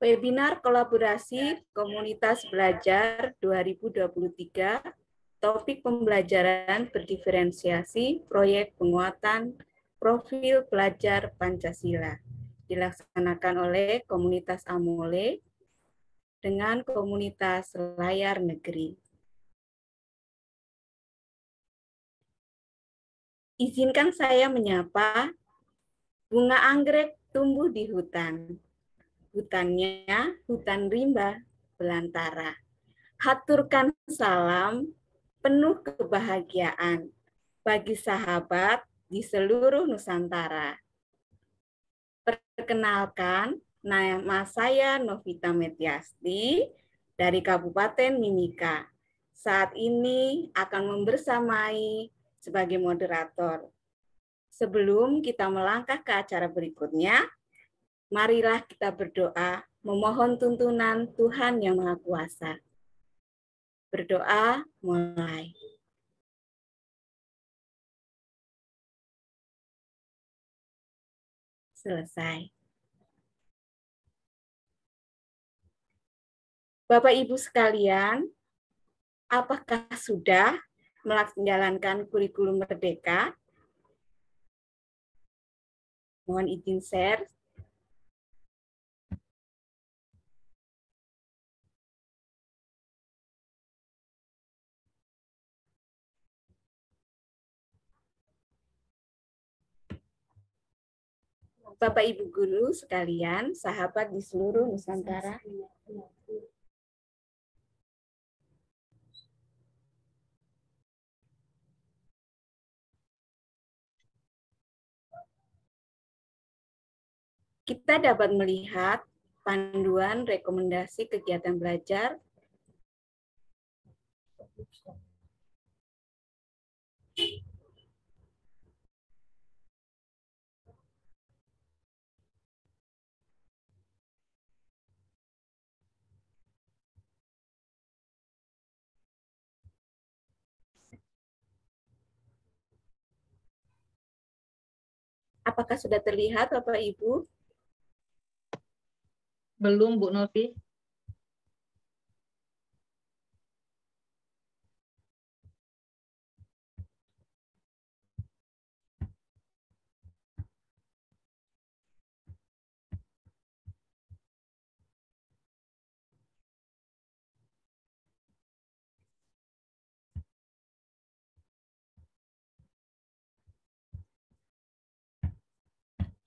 Webinar Kolaborasi Komunitas Belajar 2023, topik pembelajaran berdiferensiasi proyek penguatan profil pelajar Pancasila, dilaksanakan oleh Komunitas Amole dengan Komunitas Layar Negeri. Izinkan saya menyapa bunga anggrek tumbuh di hutan. Hutannya hutan rimba belantara. Haturkan salam penuh kebahagiaan bagi sahabat di seluruh Nusantara. Perkenalkan, nama saya Novita Metiasti dari Kabupaten Mimika. Saat ini akan membersamai sebagai moderator. Sebelum kita melangkah ke acara berikutnya, marilah kita berdoa memohon tuntunan Tuhan Yang Maha Kuasa. Berdoa mulai. Selesai. Bapak Ibu sekalian, apakah sudah menjalankan kurikulum Merdeka? Mohon izin share. Bapak Ibu guru sekalian, sahabat di seluruh Nusantara. Kita dapat melihat panduan rekomendasi kegiatan belajar Apakah sudah terlihat, Bapak Ibu? Belum, Bu Novi.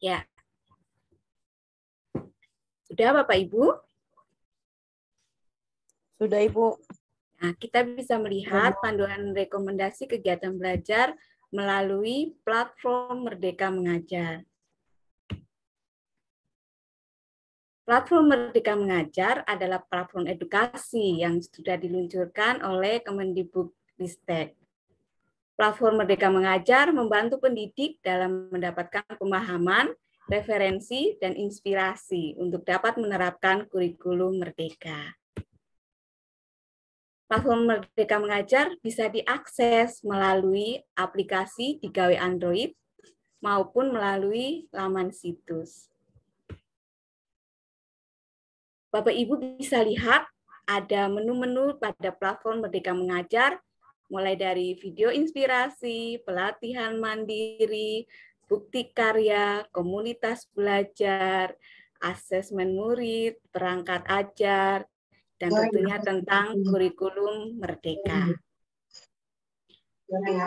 Ya. Sudah, Bapak Ibu? Sudah, Ibu. Nah, kita bisa melihat panduan rekomendasi kegiatan belajar melalui platform Merdeka Mengajar. Platform Merdeka Mengajar adalah platform edukasi yang sudah diluncurkan oleh Kemendikbudristek. Platform Merdeka Mengajar membantu pendidik dalam mendapatkan pemahaman, referensi, dan inspirasi untuk dapat menerapkan kurikulum Merdeka. Platform Merdeka Mengajar bisa diakses melalui aplikasi di gawai Android maupun melalui laman situs. Bapak Ibu bisa lihat ada menu-menu pada platform Merdeka Mengajar, mulai dari video inspirasi, pelatihan mandiri, bukti karya, komunitas belajar, asesmen murid, perangkat ajar, dan tentunya tentang kurikulum Merdeka.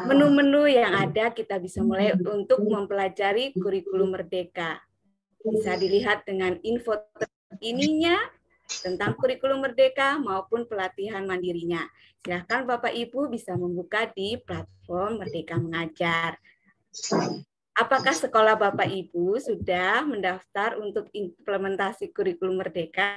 Menu-menu yang ada kita bisa mulai untuk mempelajari kurikulum Merdeka. Bisa dilihat dengan info terkininya tentang kurikulum Merdeka maupun pelatihan mandirinya. Silakan Bapak Ibu bisa membuka di platform Merdeka Mengajar. Apakah sekolah Bapak Ibu sudah mendaftar untuk implementasi kurikulum Merdeka?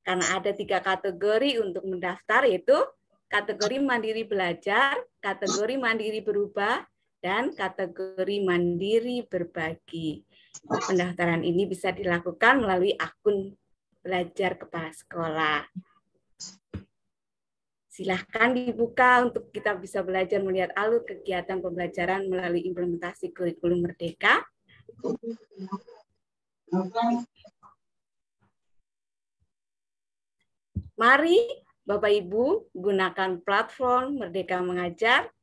Karena ada 3 kategori untuk mendaftar, yaitu kategori mandiri belajar, kategori mandiri berubah, dan kategori mandiri berbagi. Pendaftaran ini bisa dilakukan melalui akun Belajar Kepala Sekolah. Silahkan dibuka untuk kita bisa belajar melihat alur kegiatan pembelajaran melalui implementasi kurikulum Merdeka. Mari Bapak Ibu gunakan platform Merdeka Mengajar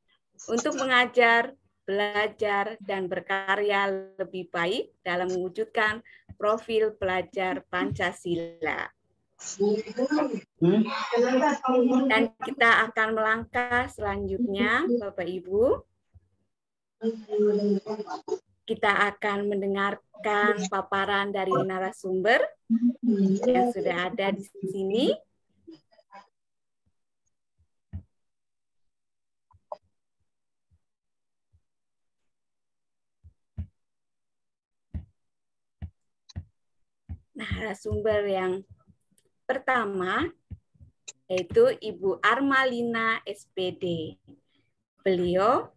untuk mengajar, belajar, dan berkarya lebih baik dalam mewujudkan profil pelajar Pancasila. Dan kita akan melangkah selanjutnya, Bapak Ibu. Kita akan mendengarkan paparan dari narasumber yang sudah ada di sini. Narasumber yang pertama yaitu Ibu Armalina SPD. Beliau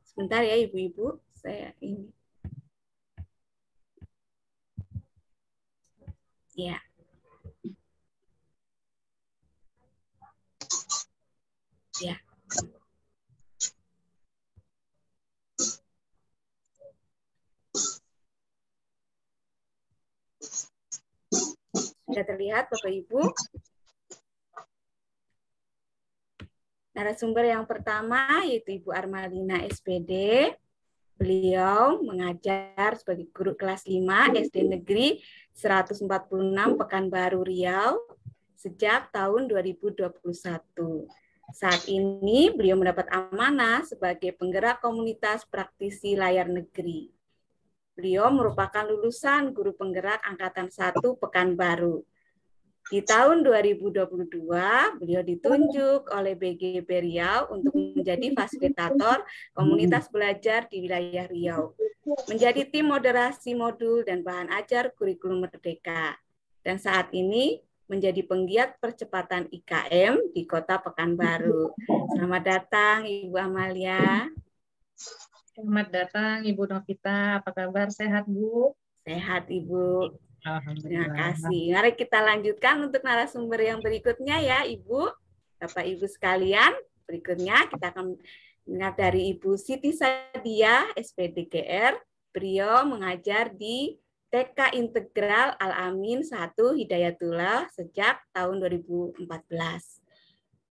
sebentar ya Ibu-ibu, saya ini. Ya. Ya. Sudah terlihat Bapak Ibu? Narasumber yang pertama yaitu Ibu Armalina SPD. Beliau mengajar sebagai guru kelas 5 SD Negeri 146 Pekanbaru Riau sejak tahun 2021. Saat ini beliau mendapat amanah sebagai penggerak komunitas praktisi layar negeri. Beliau merupakan lulusan guru penggerak Angkatan 1 Pekanbaru. Di tahun 2022, beliau ditunjuk oleh BGB Riau untuk menjadi fasilitator komunitas belajar di wilayah Riau, menjadi tim moderasi modul dan bahan ajar kurikulum Merdeka, dan saat ini menjadi penggiat percepatan IKM di Kota Pekanbaru. Selamat datang, Ibu Amalia. Selamat datang, Ibu Novita. Apa kabar? Sehat, Bu? Sehat, Ibu. Alhamdulillah. Terima kasih. Mari kita lanjutkan untuk narasumber yang berikutnya ya, Ibu. Bapak Ibu sekalian, berikutnya kita akan mendengar dari Ibu Siti Sadia, SPDGR. Beliau mengajar di TK Integral Al-Amin 1 Hidayatullah sejak tahun 2014.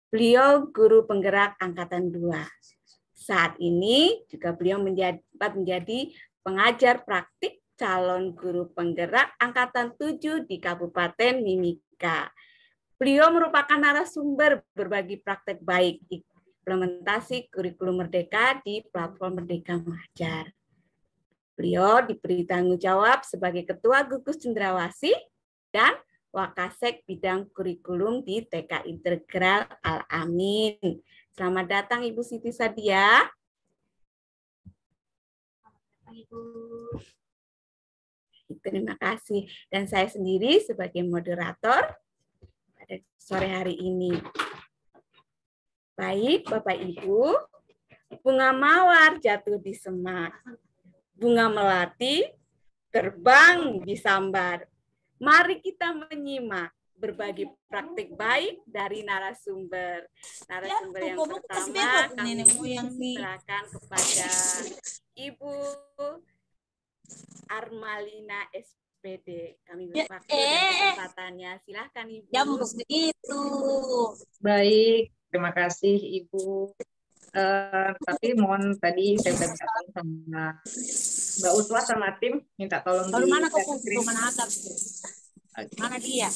Beliau guru penggerak Angkatan 2. Saat ini juga beliau menjadi pengajar praktik calon guru penggerak Angkatan 7 di Kabupaten Mimika. Beliau merupakan narasumber berbagi praktek baik implementasi kurikulum Merdeka di platform Merdeka Mengajar. Beliau diberi tanggung jawab sebagai Ketua Gugus Cendrawasih dan Wakasek bidang kurikulum di TK Integral Al-Amin. Selamat datang Ibu Siti Sadia. Ibu. Terima kasih. Dan saya sendiri sebagai moderator pada sore hari ini. Baik, Bapak Ibu, bunga mawar jatuh di semak, bunga melati terbang di sambar. Mari kita menyimak berbagi praktik baik dari narasumber. Narasumber yang pertama kami silakan kepada Ibu Armalina SPD. Kami berwaktu dan kesempatannya. Silahkan Ibu. Jam begitu. Baik, terima kasih Ibu. Tapi mohon tadi saya sudah bilang sama Mbak Uswa sama tim minta tolong Kalau di mana kok screen. mana atap? Mana dia?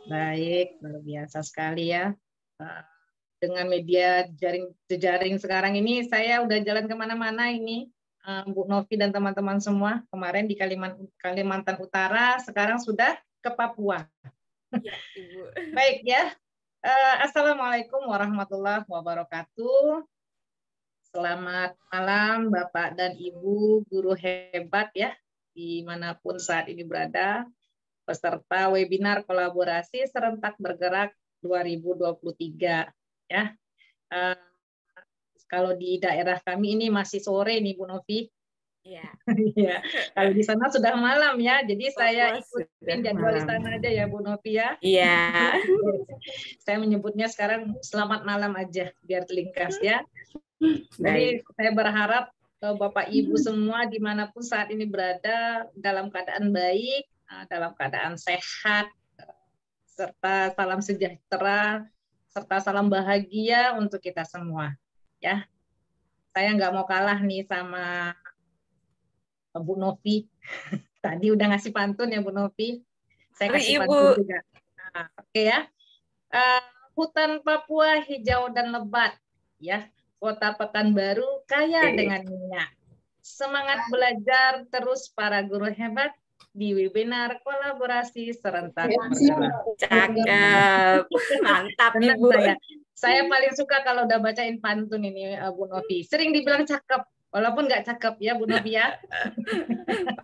Baik, luar biasa sekali ya. Dengan media jejaring sekarang ini, saya udah jalan kemana-mana ini, Bu Novi dan teman-teman semua. Kemarin di Kalimantan Utara, sekarang sudah ke Papua. Ya, Ibu. Baik ya. Assalamualaikum warahmatullahi wabarakatuh. Selamat malam Bapak dan Ibu guru hebat ya, dimanapun saat ini berada, peserta webinar kolaborasi serentak bergerak 2023 ya. Kalau di daerah kami ini masih sore nih Bu Novi. Ya. Ya. Kalau di sana sudah malam ya, jadi saya ikut jadwal istana aja ya Bu Novi ya. Iya. Saya menyebutnya sekarang selamat malam aja biar ringkas ya. Jadi Baik. saya berharap Bapak Ibu semua dimanapun saat ini berada dalam keadaan baik, dalam keadaan sehat, serta salam sejahtera, serta salam bahagia untuk kita semua. Ya, saya nggak mau kalah nih sama Bu Novi. Tadi udah ngasih pantun ya Bu Novi. Saya Mari, kasih Ibu. pantun juga. Nah, oke ya. Hutan Papua hijau dan lebat, ya. Kota Pekanbaru kaya dengan minyak. Semangat belajar terus para guru hebat di webinar kolaborasi serentak bergerak. Cakep. Mantap, Tenang Ibu. Saya paling suka kalau udah bacain pantun ini Bu Novi. Sering dibilang cakep, walaupun nggak cakep ya Bu Novi ya.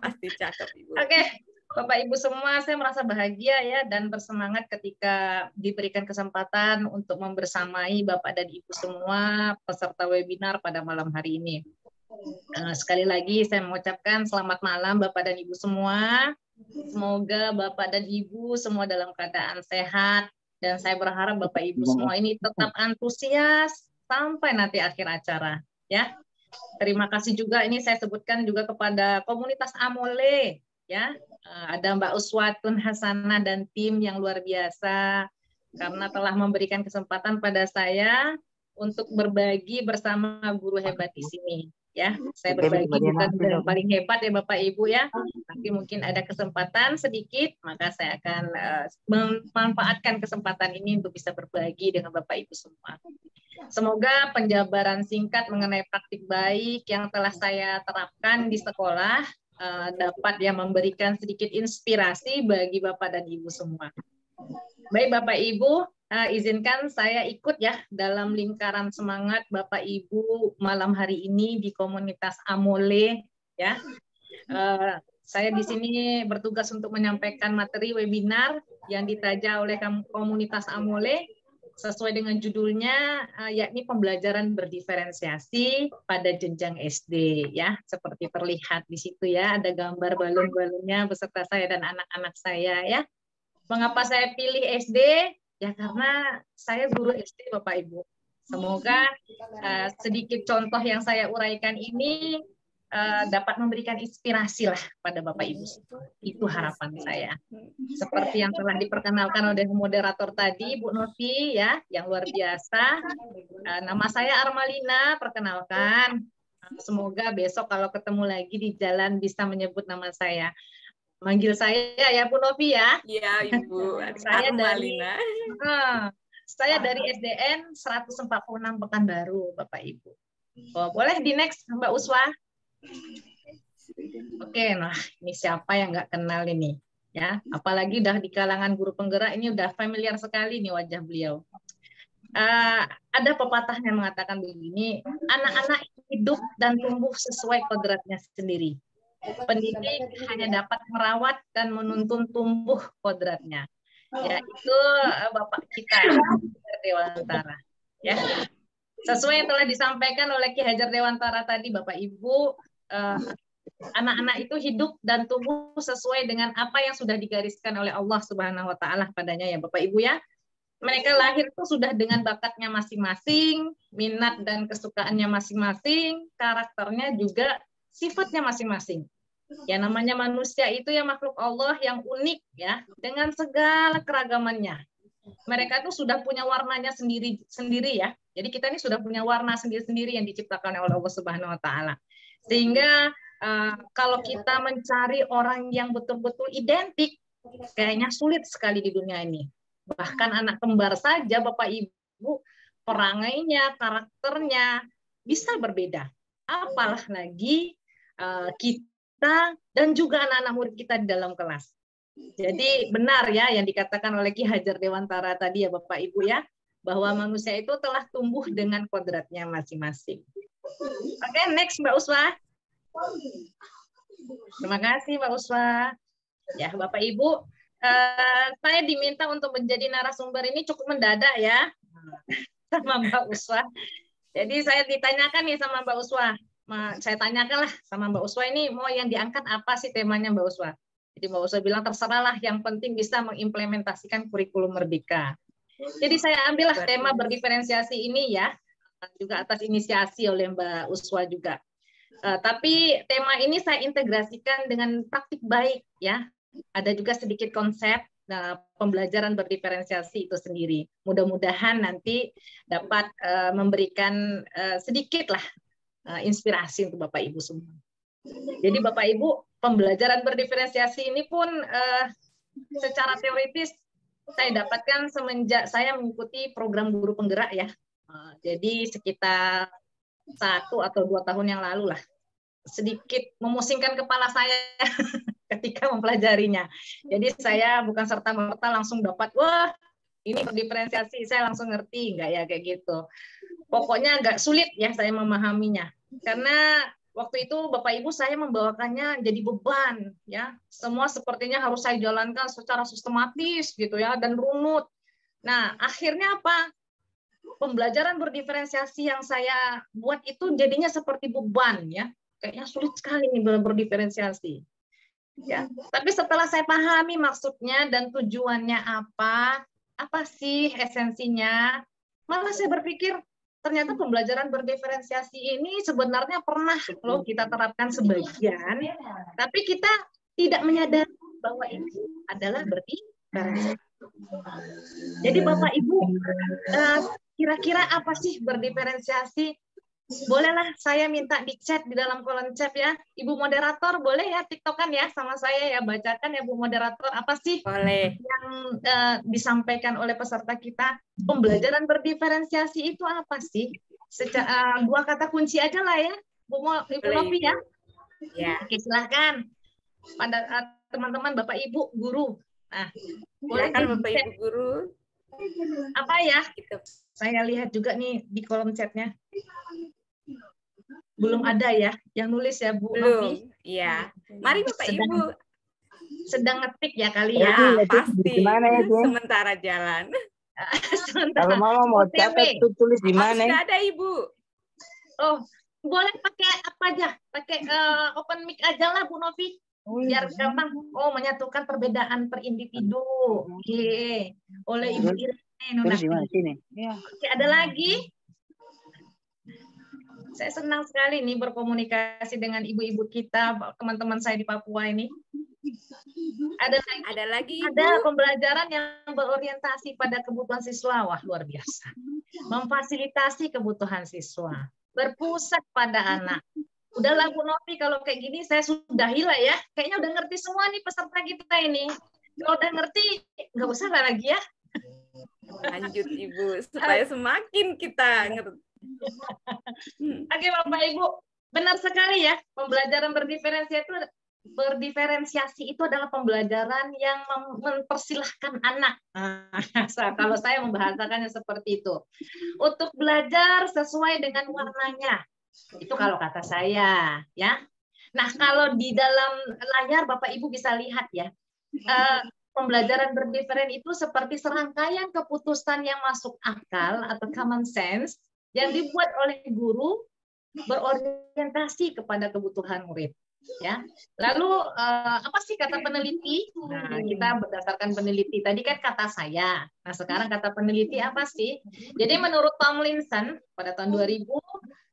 Pasti cakep, Ibu. Oke, Bapak Ibu semua, saya merasa bahagia ya dan bersemangat ketika diberikan kesempatan untuk membersamai Bapak dan Ibu semua peserta webinar pada malam hari ini. Sekali lagi saya mengucapkan selamat malam Bapak dan Ibu semua. Semoga Bapak dan Ibu semua dalam keadaan sehat dan saya berharap Bapak Ibu semua ini tetap antusias sampai nanti akhir acara ya. Terima kasih juga ini saya sebutkan juga kepada komunitas Amole ya. Ada Mbak Uswatun Hasanah dan tim yang luar biasa karena telah memberikan kesempatan pada saya untuk berbagi bersama guru hebat di sini ya. Saya berbagi bukan yang paling hebat ya Bapak Ibu ya, tapi mungkin ada kesempatan sedikit maka saya akan memanfaatkan kesempatan ini untuk bisa berbagi dengan Bapak Ibu semua. Semoga penjabaran singkat mengenai praktik baik yang telah saya terapkan di sekolah dapat ya memberikan sedikit inspirasi bagi Bapak dan Ibu semua. Baik Bapak Ibu, izinkan saya ikut ya dalam lingkaran semangat Bapak Ibu malam hari ini di komunitas Amole ya. Saya di sini bertugas untuk menyampaikan materi webinar yang ditaja oleh komunitas Amole sesuai dengan judulnya yakni pembelajaran berdiferensiasi pada jenjang SD ya, seperti terlihat di situ ya, ada gambar balon-balonnya beserta saya dan anak-anak saya ya. Mengapa saya pilih SD? Ya karena saya guru SD Bapak Ibu. Semoga sedikit contoh yang saya uraikan ini dapat memberikan inspirasi lah pada Bapak Ibu. Itu harapan saya. Seperti yang telah diperkenalkan oleh moderator tadi, Bu Novi ya, yang luar biasa. Nama saya Armalina, perkenalkan. Semoga besok kalau ketemu lagi di jalan bisa menyebut nama saya. Manggil saya ya Bu Novi ya. Iya Ibu. Saya dari SDN 146 Pekanbaru Bapak Ibu. Boleh di next Mbak Uswa. Oke, nah ini siapa yang nggak kenal ini ya? Apalagi udah di kalangan guru penggerak ini udah familiar sekali nih wajah beliau. Ada pepatah yang mengatakan begini, anak-anak hidup dan tumbuh sesuai kodratnya sendiri. Pendidik hanya dapat merawat dan menuntun tumbuh kodratnya, yaitu Bapak kita Hajar Dewantara. Ya, sesuai yang telah disampaikan oleh Ki Hajar Dewantara tadi, Bapak Ibu, anak-anak itu hidup dan tumbuh sesuai dengan apa yang sudah digariskan oleh Allah Subhanahu Wa Taala padanya ya Bapak Ibu ya. Mereka lahir itu sudah dengan bakatnya masing-masing, minat dan kesukaannya masing-masing, karakternya juga sifatnya masing-masing. Ya namanya manusia itu ya makhluk Allah yang unik ya, dengan segala keragamannya. Mereka itu sudah punya warnanya sendiri ya. Jadi kita ini sudah punya warna sendiri-sendiri yang diciptakan oleh Allah Subhanahu Wa Taala. Sehingga kalau kita mencari orang yang betul-betul identik, kayaknya sulit sekali di dunia ini. Bahkan anak kembar saja Bapak Ibu, perangainya, karakternya bisa berbeda. Apalah lagi kita dan juga anak-anak murid kita di dalam kelas. Jadi benar ya yang dikatakan oleh Ki Hajar Dewantara tadi ya Bapak Ibu ya, bahwa manusia itu telah tumbuh dengan kodratnya masing-masing. Oke, next Mbak Uswa. Terima kasih Mbak Uswa. Ya Bapak Ibu, saya diminta untuk menjadi narasumber ini cukup mendadak ya sama Mbak Uswa. Jadi saya ditanyakan nih sama Mbak Uswa. Saya tanyakan lah sama Mbak Uswa ini mau yang diangkat apa sih temanya Mbak Uswa? Jadi Mbak Uswa bilang terserahlah, yang penting bisa mengimplementasikan kurikulum merdeka. Jadi saya ambillah tema berdiferensiasi ini ya, juga atas inisiasi oleh Mbak Uswa juga. Tapi tema ini saya integrasikan dengan praktik baik ya. Ada juga sedikit konsep pembelajaran berdiferensiasi itu sendiri. Mudah-mudahan nanti dapat memberikan sedikit lah inspirasi untuk Bapak Ibu semua. Jadi Bapak Ibu, pembelajaran berdiferensiasi ini pun secara teoritis saya dapatkan semenjak saya mengikuti program guru penggerak ya. Jadi sekitar 1 atau 2 tahun yang lalu lah. Sedikit memusingkan kepala saya ketika mempelajarinya. Jadi saya bukan serta-merta langsung dapat, wah ini berdiferensiasi, saya langsung ngerti, enggak ya kayak gitu. Pokoknya agak sulit ya saya memahaminya. Karena waktu itu Bapak Ibu saya membawakannya jadi beban ya. Semua sepertinya harus saya jalankan secara sistematis gitu ya dan runut. Nah, akhirnya apa? Pembelajaran berdiferensiasi yang saya buat itu jadinya seperti beban ya. Kayaknya sulit sekali nih berdiferensiasi. Ya, tapi setelah saya pahami maksudnya dan tujuannya apa sih esensinya, malah saya berpikir ternyata pembelajaran berdiferensiasi ini sebenarnya pernah loh kita terapkan sebagian, tapi kita tidak menyadari bahwa ini adalah berdiferensiasi. Jadi Bapak Ibu, kira-kira apa sih berdiferensiasi? Bolehlah saya minta di chat, di dalam kolom chat ya. Ibu moderator boleh ya tiktokan ya sama saya ya, bacakan ya Bu moderator, apa sih boleh yang disampaikan oleh peserta kita. Pembelajaran berdiferensiasi itu apa sih? Secara 2 kata kunci aja lah ya, Ibu Novi ya. Ya. Oke, silahkan pada teman-teman Bapak Ibu guru. Nah, boleh kan Bapak Ibu guru. Apa ya? Saya lihat juga nih di kolom chatnya. Belum ada ya yang nulis ya Bu Novi? Iya. Mari Bapak Ibu. Sedang ngetik ya kali ya. Ya, pasti. Sementara jalan. Kalau mama mau catat tuh tulis di mana? Sudah ada Ibu. Oh, boleh pakai apa aja? Pakai open mic aja lah Bu Novi. Biar gampang. Oh, menyatukan perbedaan per individu. Oke. Oleh Ibu Irene. Terus di mana sini? Oke, ada lagi? Saya senang sekali nih berkomunikasi dengan ibu-ibu kita, teman-teman saya di Papua ini. Ada lagi ada pembelajaran yang berorientasi pada kebutuhan siswa. Wah, luar biasa. Memfasilitasi kebutuhan siswa, berpusat pada anak. Udahlah Bu Novi, kalau kayak gini saya sudahi lah ya. Kayaknya udah ngerti semua nih peserta kita ini. Kalau udah ngerti, nggak usah lah lagi ya. Lanjut Ibu, supaya semakin kita ngerti. Oke Bapak Ibu, benar sekali ya, pembelajaran berdiferensiasi itu adalah pembelajaran yang mempersilahkan anak. Kalau saya membahasakannya seperti itu, untuk belajar sesuai dengan warnanya. Itu kalau kata saya, ya. Nah, kalau di dalam layar Bapak Ibu bisa lihat ya, pembelajaran berdiferen itu seperti serangkaian keputusan yang masuk akal atau common sense yang dibuat oleh guru berorientasi kepada kebutuhan murid. Ya, lalu apa sih kata peneliti? Nah, kita berdasarkan peneliti. Tadi kan kata saya. Nah, sekarang kata peneliti apa sih? Jadi menurut Tomlinson pada tahun 2000,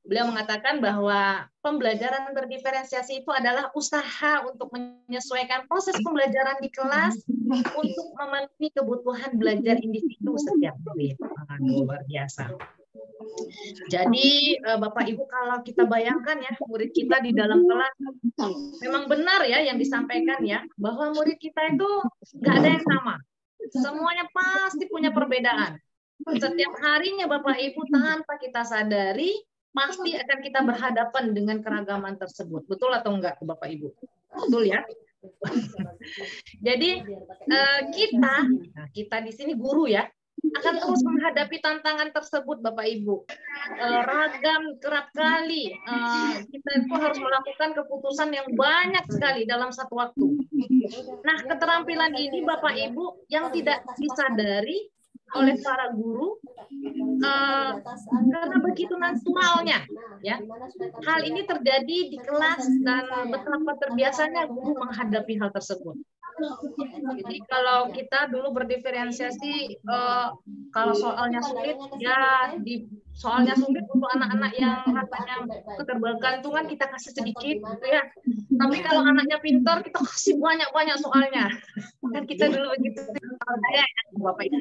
beliau mengatakan bahwa pembelajaran berdiferensiasi itu adalah usaha untuk menyesuaikan proses pembelajaran di kelas untuk memenuhi kebutuhan belajar individu setiap murid. Luar biasa. Jadi Bapak Ibu, kalau kita bayangkan ya, murid kita di dalam kelas memang benar ya yang disampaikan ya, bahwa murid kita itu nggak ada yang sama. Semuanya pasti punya perbedaan. Setiap harinya Bapak Ibu tanpa kita sadari pasti akan kita berhadapan dengan keragaman tersebut. Betul atau enggak Bapak Ibu? Betul ya? Jadi kita di sini guru ya, akan terus menghadapi tantangan tersebut Bapak Ibu. Ragam, kerap kali kita itu harus melakukan keputusan yang banyak sekali dalam satu waktu. Nah, keterampilan ini Bapak Ibu yang tidak disadari oleh para guru karena begitu naturalnya, ya. Hal ini terjadi di kelas dan betapa terbiasanya guru menghadapi hal tersebut. Jadi kalau kita dulu berdiferensiasi, kalau soalnya sulit, ya soalnya sulit untuk anak-anak yang rasanya ketergantungan kita kasih sedikit, gitu ya. Tapi kalau anaknya pintar, kita kasih banyak-banyak soalnya. Kan kita dulu begitu. Kalau saya, Bapak Ibu.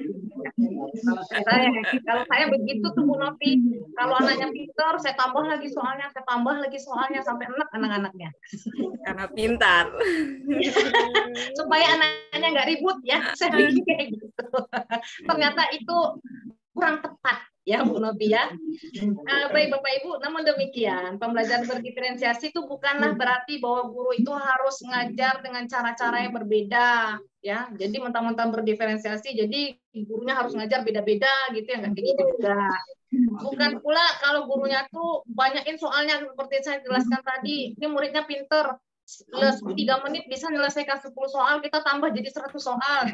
Kalau saya begitu tuh Bu Novi. Kalau anaknya pintar, saya tambah lagi soalnya sampai enak anak-anaknya. Karena pintar. Supaya anaknya nggak ribut ya, saya bikin kayak gitu. Ternyata itu kurang tepat ya Bu Novi ya. Baik Bapak Ibu, namun demikian pembelajaran berdiferensiasi itu bukanlah berarti bahwa guru itu harus ngajar dengan cara-cara yang berbeda ya. Jadi mentang-mentang berdiferensiasi, jadi gurunya harus ngajar beda-beda gitu ya, nggak kayak gitu juga. Bukan pula kalau gurunya tuh banyakin soalnya seperti saya jelaskan tadi, ini muridnya pinter, 3 menit bisa menyelesaikan 10 soal, kita tambah jadi 100 soal.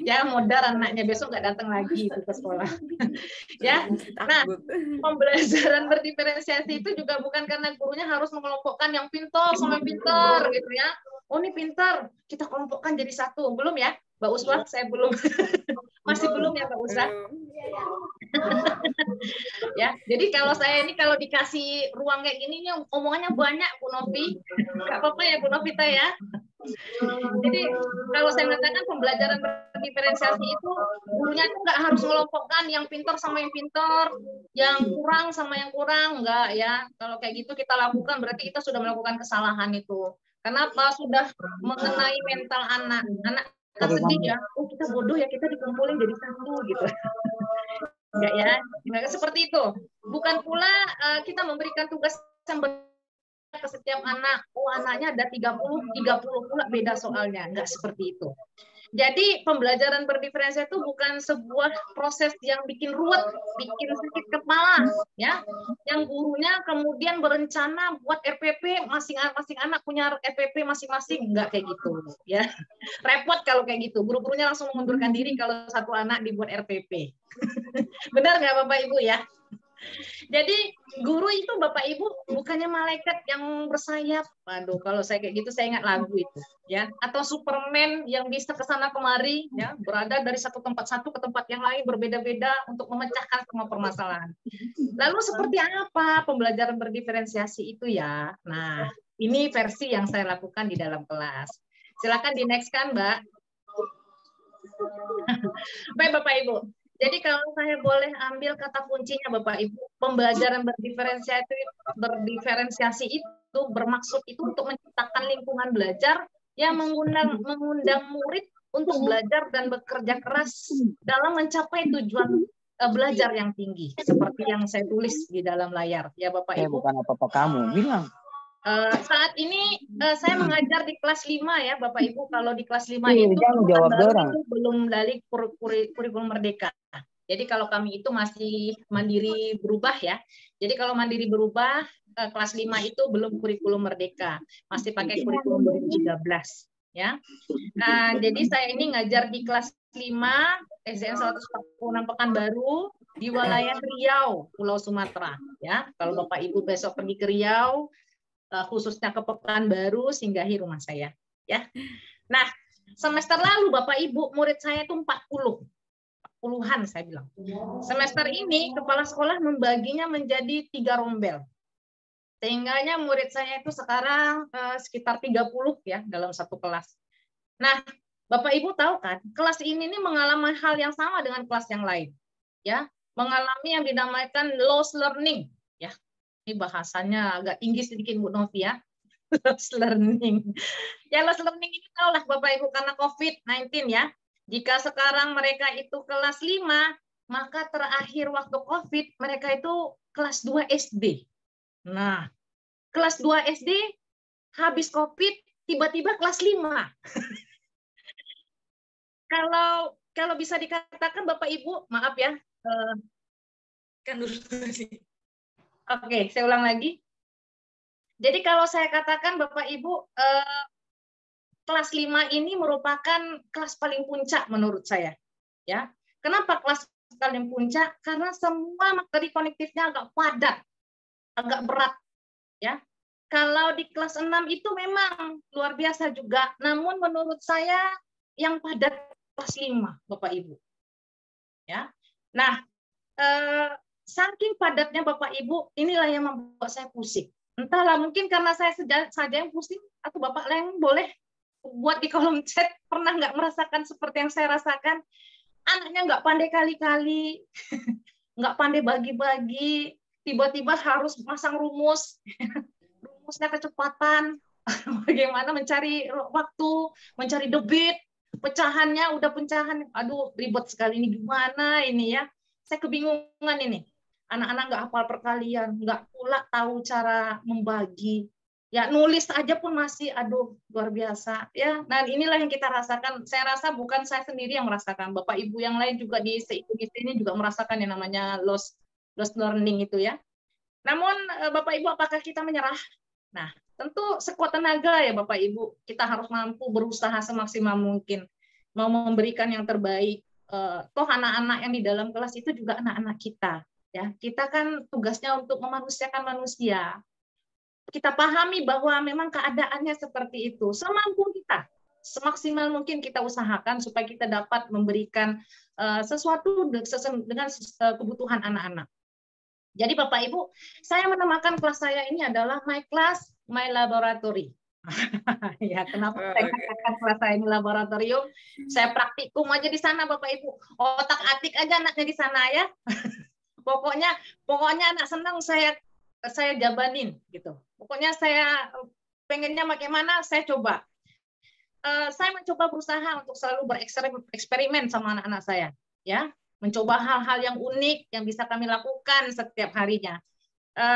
Ya, modal anaknya besok nggak datang lagi ke sekolah. Ya, nah, pembelajaran berdiferensiasi itu juga bukan karena gurunya harus mengelompokkan yang pintar sama pintar gitu ya. Oh, ini pintar, kita kelompokkan jadi satu. Belum ya, Mbak Uswa? Saya belum. Masih belum ya, Mbak Uswa? Ya, jadi kalau saya ini kalau dikasih ruang kayak gini nih omongannya banyak Bu Novi. Nggak apa-apa ya Bu Novita ya. Jadi kalau saya mengatakan pembelajaran berdiferensiasi itu gurunya itu nggak harus mengelompokkan yang pintar sama yang pintar, yang kurang sama yang kurang, enggak ya. Kalau kayak gitu kita lakukan berarti kita sudah melakukan kesalahan itu. Kenapa? Sudah mengenai mental anak. Anak kan sedih ya, oh kita bodoh ya, kita dikumpulin jadi satu gitu. Enggak ya, enggak seperti itu. Bukan pula kita memberikan tugas yang ke setiap anak. Oh, anaknya ada 30 pula beda soalnya. Enggak seperti itu. Jadi pembelajaran berdiferensiasi itu bukan sebuah proses yang bikin ruwet, bikin sakit kepala, ya. Yang gurunya kemudian berencana buat RPP, masing-masing anak punya RPP masing-masing, enggak kayak gitu, ya. Repot kalau kayak gitu. Guru-gurunya langsung mengundurkan diri kalau satu anak dibuat RPP. Benar nggak Bapak Ibu ya? Jadi guru itu Bapak Ibu bukannya malaikat yang bersayap. Waduh, kalau saya kayak gitu saya ingat lagu itu, ya. Atau Superman yang bisa ke sana kemari, ya, berada dari satu ke tempat yang lain berbeda-beda untuk memecahkan semua permasalahan. Lalu seperti apa pembelajaran berdiferensiasi itu ya? Nah, ini versi yang saya lakukan di dalam kelas. Silakan di next kan, Mbak. Baik Bapak Ibu. Jadi kalau saya boleh ambil kata kuncinya Bapak Ibu, pembelajaran berdiferensiasi itu bermaksud itu untuk menciptakan lingkungan belajar yang mengundang murid untuk belajar dan bekerja keras dalam mencapai tujuan belajar yang tinggi, seperti yang saya tulis di dalam layar, ya Bapak Ibu. Bukan apa-apa kamu bilang. Saat ini saya mengajar di kelas 5 ya Bapak Ibu. Kalau di kelas 5 itu belum dari kurikulum Merdeka. Jadi kalau kami itu masih mandiri berubah ya. Jadi kalau mandiri berubah kelas 5 itu belum kurikulum Merdeka. Masih pakai kurikulum 2013 ya. Nah, jadi saya ini ngajar di kelas 5 SDN 146 Pekanbaru di wilayah Riau, Pulau Sumatera ya. Kalau Bapak Ibu besok pergi ke Riau, khususnya ke Pekanbaru, singgahi rumah saya ya. Nah, semester lalu Bapak Ibu murid saya itu 40-an saya bilang. Semester ini kepala sekolah membaginya menjadi 3 rombel. Sehingganya murid saya itu sekarang sekitar 30 ya dalam satu kelas. Nah, Bapak Ibu tahu kan, kelas ini mengalami hal yang sama dengan kelas yang lain. Ya, mengalami yang dinamakan loss learning ya. Ini bahasanya agak tinggi sedikit Bu Novi ya. Loss learning. Ya loss learning ini tahulah Bapak Ibu karena COVID-19 ya. Jika sekarang mereka itu kelas 5, maka terakhir waktu COVID mereka itu kelas 2 SD. Nah, kelas 2 SD habis COVID tiba-tiba kelas 5. Kalau bisa dikatakan Bapak Ibu, maaf ya. Kan dulu sih. Oke, saya ulang lagi. Jadi kalau saya katakan Bapak Ibu, kelas 5 ini merupakan kelas paling puncak menurut saya. Ya. Kenapa kelas kalian puncak? Karena semua materi konektifnya agak padat, agak berat, ya. Kalau di kelas 6 itu memang luar biasa juga, namun menurut saya yang padat kelas 5, Bapak Ibu. Ya. Nah, saking padatnya Bapak Ibu, inilah yang membuat saya pusing. Entahlah, mungkin karena saya saja yang pusing, atau Bapak lain boleh buat di kolom chat, pernah nggak merasakan seperti yang saya rasakan? Anaknya nggak pandai kali-kali, nggak pandai bagi-bagi, tiba-tiba harus masang rumus, rumusnya kecepatan, bagaimana mencari waktu, mencari debit, pecahannya udah pecahan, aduh ribet sekali ini, gimana ini ya? Saya kebingungan ini. Anak-anak nggak hafal perkalian, nggak pula tahu cara membagi. Ya nulis aja pun masih, aduh luar biasa ya. Nah inilah yang kita rasakan. Saya rasa bukan saya sendiri yang merasakan, Bapak Ibu yang lain juga di se-Indonesia ini juga merasakan yang namanya lost learning itu ya. Namun Bapak Ibu, apakah kita menyerah? Nah tentu sekuat tenaga ya Bapak Ibu, kita harus mampu berusaha semaksimal mungkin, mau memberikan yang terbaik. Toh anak-anak yang di dalam kelas itu juga anak-anak kita. Ya, kita kan tugasnya untuk memanusiakan manusia. Kita pahami bahwa memang keadaannya seperti itu. Semampu kita, semaksimal mungkin kita usahakan supaya kita dapat memberikan sesuatu dengan kebutuhan anak-anak. Jadi Bapak Ibu, saya menamakan kelas saya ini adalah My Class, My Laboratory. Ya, kenapa saya katakan kelas saya ini laboratorium? Saya praktikum aja di sana Bapak Ibu. Otak-atik aja anaknya di sana ya. Pokoknya anak senang saya jabanin gitu. Pokoknya saya pengennya bagaimana saya coba. Saya mencoba berusaha untuk selalu bereksperimen sama anak-anak saya, ya, mencoba hal-hal yang unik yang bisa kami lakukan setiap harinya.